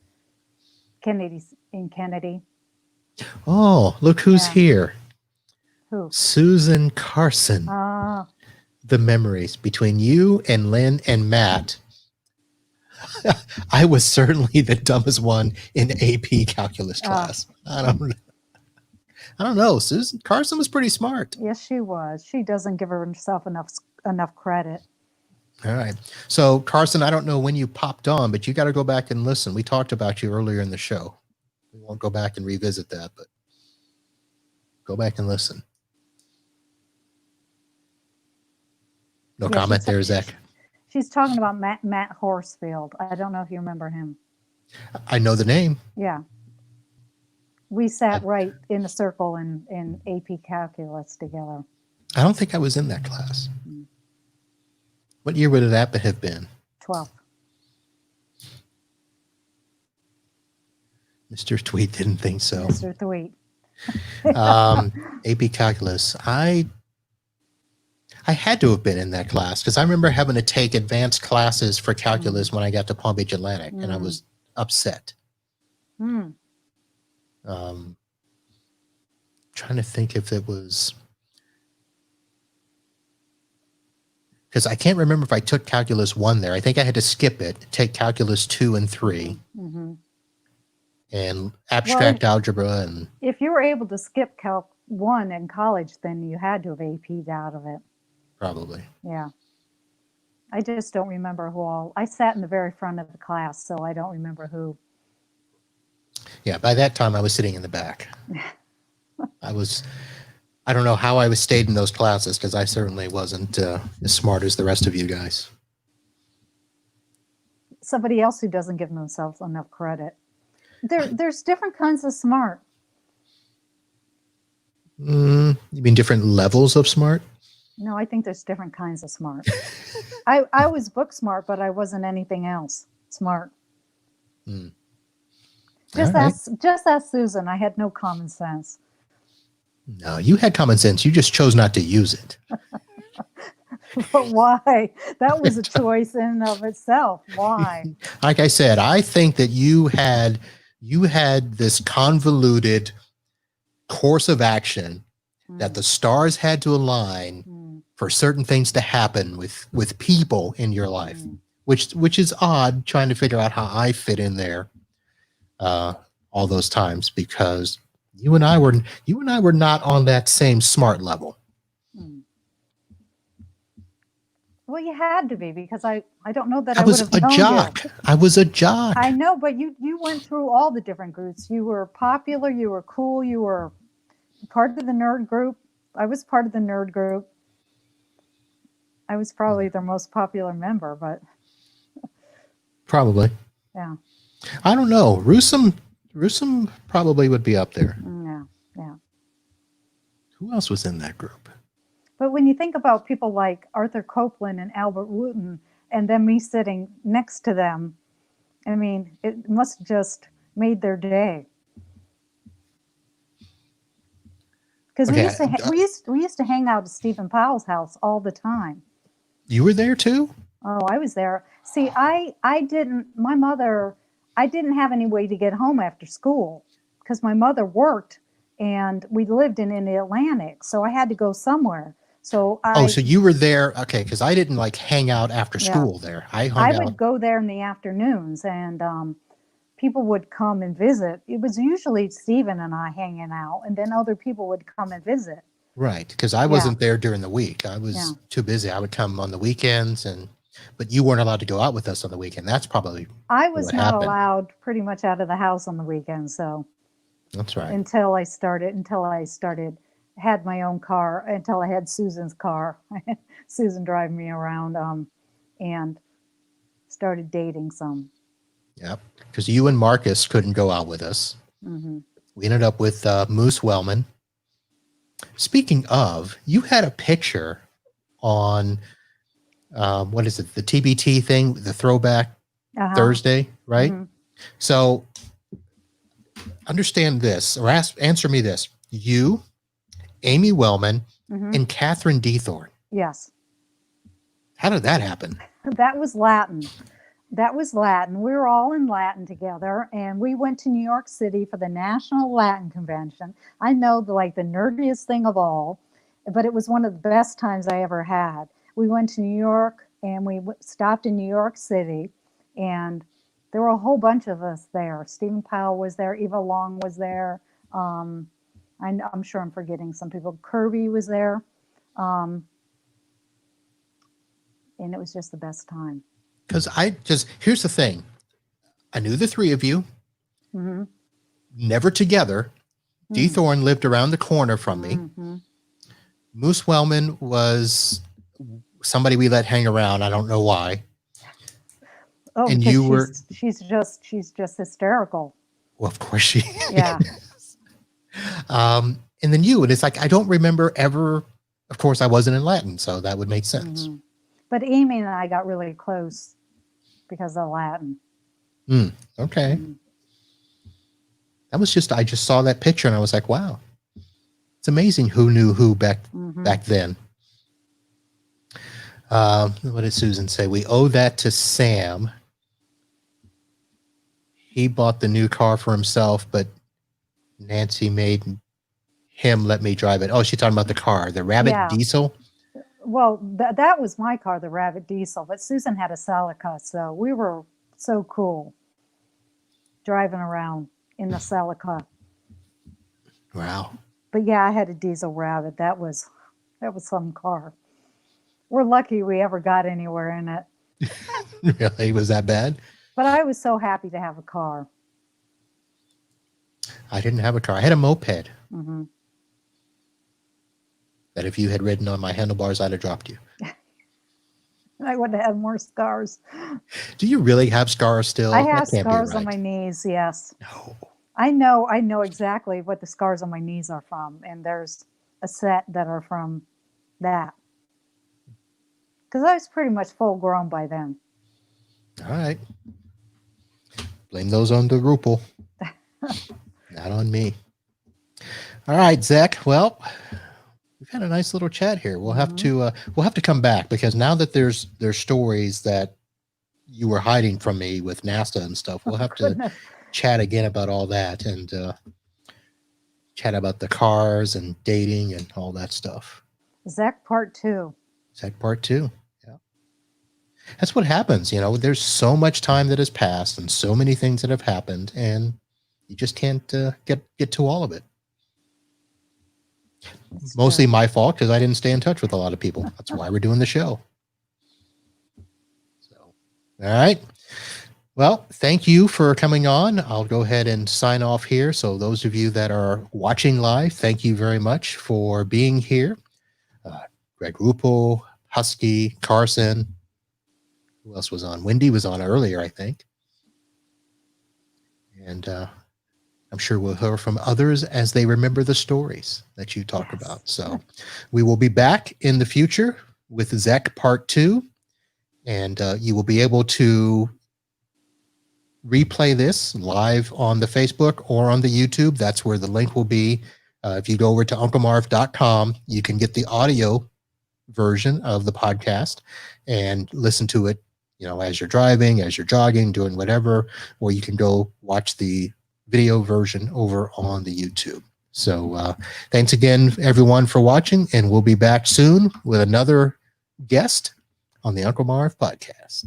S2: Kennedy.
S1: Oh, look who's here.
S2: Who?
S1: Susan Carson. The memories between you and Lynn and Matt. I was certainly the dumbest one in AP calculus class. I don't know. Susan Carson was pretty smart.
S2: Yes, she was. She doesn't give herself enough credit.
S1: All right. So Carson, I don't know when you popped on, but you got to go back and listen. We talked about you earlier in the show. We won't go back and revisit that, but go back and listen. No comment there, Zech.
S2: She's talking about Matt Horsfield. I don't know if you remember him.
S1: I know the name.
S2: Yeah. We sat right in a circle in AP Calculus together.
S1: I don't think I was in that class.
S2: Mm.
S1: What year would that have been?
S2: 12th.
S1: Mr. Tweet didn't think so.
S2: Mr. Tweet.
S1: AP Calculus. I had to have been in that class because I remember having to take advanced classes for calculus when I got to Palm Beach Atlantic, and I was upset. Trying to think if it was, because I can't remember if I took calculus 1 there. I think I had to skip it, take calculus 2 and 3, and abstract algebra. And
S2: if you were able to skip Calc 1 in college, then you had to have AP'd out of it.
S1: Probably.
S2: Yeah. I just don't remember who all. I sat in the very front of the class, so I don't remember who.
S1: Yeah, by that time I was sitting in the back. I don't know how I was stayed in those classes because I certainly wasn't as smart as the rest of you guys.
S2: Somebody else who doesn't give themselves enough credit. There's different kinds of smart.
S1: You mean different levels of smart?
S2: No, I think there's different kinds of smart. I was book smart, but I wasn't anything else smart. Just ask Susan. I had no common sense.
S1: No, you had common sense. You just chose not to use it.
S2: But why? That was a choice in and of itself. Why?
S1: Like I said, I think that you had this convoluted course of action that the stars had to align for certain things to happen with people in your life, which is odd trying to figure out how I fit in there all those times, because you and I were not on that same smart level.
S2: Well, you had to be, because I don't know that
S1: I was
S2: would have known
S1: a jock.
S2: you.
S1: I was a jock.
S2: I know, but you went through all the different groups. You were popular. You were cool. You were part of the nerd group. I was part of the nerd group. I was probably their most popular member, but
S1: probably.
S2: Yeah.
S1: I don't know. Rusum probably would be up there.
S2: Yeah.
S1: Who else was in that group?
S2: But when you think about people like Arthur Copeland and Albert Wooten, and then me sitting next to them, I mean, it must have just made their day. Because we used to hang out at Stephen Powell's house all the time.
S1: You were there too?
S2: Oh, I was there. See, I didn't have any way to get home after school because my mother worked and we lived in Indialantic, so I had to go somewhere. So
S1: so you were there, okay? Because I didn't like hang out after school there. I
S2: would go there in the afternoons, and people would come and visit. It was usually Stephen and I hanging out, and then other people would come and visit.
S1: Right, because I wasn't there during the week. I was too busy. I would come on the weekends, but you weren't allowed to go out with us on the weekend. That's probably
S2: I was not allowed pretty much out of the house on the weekends. So
S1: that's right.
S2: Until I had my own car, until I had Susan's car. Susan driving me around and started dating some.
S1: Yep, because you and Marcus couldn't go out with us. Mm-hmm. We ended up with Moose Wellman. Speaking of, you had a picture on, what is it, the TBT thing, the throwback Thursday, right? Mm-hmm. So understand this, or answer me this. You, Amy Wellman, and Catherine Dethorne.
S2: Yes.
S1: How did that happen?
S2: That was Latin. We were all in Latin together, and we went to New York City for the National Latin Convention. I know the nerdiest thing of all, but it was one of the best times I ever had. We went to New York, and we stopped in New York City, and there were a whole bunch of us there. Stephen Powell was there. Eva Long was there. I'm sure I'm forgetting some people. Kirby was there. And it was just the best time.
S1: Because here's the thing. I knew the three of you. Mm-hmm. Never together. Mm-hmm. Dethorne lived around the corner from me. Mm-hmm. Moose Wellman was somebody we let hang around. I don't know why.
S2: Oh, and she's just hysterical.
S1: Well, of course she
S2: is.
S1: And then you, and it's like, I don't remember ever, of course I wasn't in Latin, so that would make sense.
S2: Mhm. But Amy and I got really close because of Latin.
S1: Okay.
S2: Mhm.
S1: That was just, I just saw that picture and I was like, wow, it's amazing who knew who back then. What did Susan say? We owe that to Sam. He bought the new car for himself, but Nancy made him let me drive it. Oh, she's talking about the car, the Rabbit
S2: Yeah.
S1: Diesel.
S2: Well, that was my car, the Rabbit Diesel, but Susan had a Celica, so we were so cool driving around in the Celica.
S1: Wow.
S2: But yeah, I had a diesel Rabbit. That was some car. We're lucky we ever got anywhere in it.
S1: Really? Was that bad?
S2: But I was so happy to have a car.
S1: I didn't have a car. I had a moped
S2: Mm-hmm.
S1: that if you had ridden on my handlebars, I'd have dropped you.
S2: I would have had more scars.
S1: Do you really have scars still?
S2: I have
S1: That can't be
S2: scars on
S1: right.
S2: my knees, yes.
S1: No.
S2: I know exactly what the scars on my knees are from, and there's a set that are from that. Because I was pretty much full grown by then.
S1: All right. Blame those on the Rupel. Not on me. All right, Zech. Well, we've had a nice little chat here. We'll have to come back, because now that there's stories that you were hiding from me with NASA and stuff, we'll have to chat again about all that, and chat about the cars and dating and all that stuff.
S2: Zech Part 2.
S1: Zech Part 2. Yeah. That's what happens, there's so much time that has passed and so many things that have happened, and you just can't get to all of it.
S2: That's
S1: Mostly
S2: true.
S1: my fault, because I didn't stay in touch with a lot of people. That's why we're doing the show. So, all right. Well, thank you for coming on. I'll go ahead and sign off here. So those of you that are watching live, thank you very much for being here. Greg Rupel, Husky, Carson. Who else was on? Wendy was on earlier, I think. And I'm sure we'll hear from others as they remember the stories that you talk about. So we will be back in the future with Zech Part 2. And you will be able to replay this live on the Facebook or on the YouTube. That's where the link will be. If you go over to unclemarv.com, you can get the audio version of the podcast and listen to it, as you're driving, as you're jogging, doing whatever, or you can go watch the video version over on the YouTube. So thanks again, everyone, for watching, and we'll be back soon with another guest on the Uncle Marv podcast.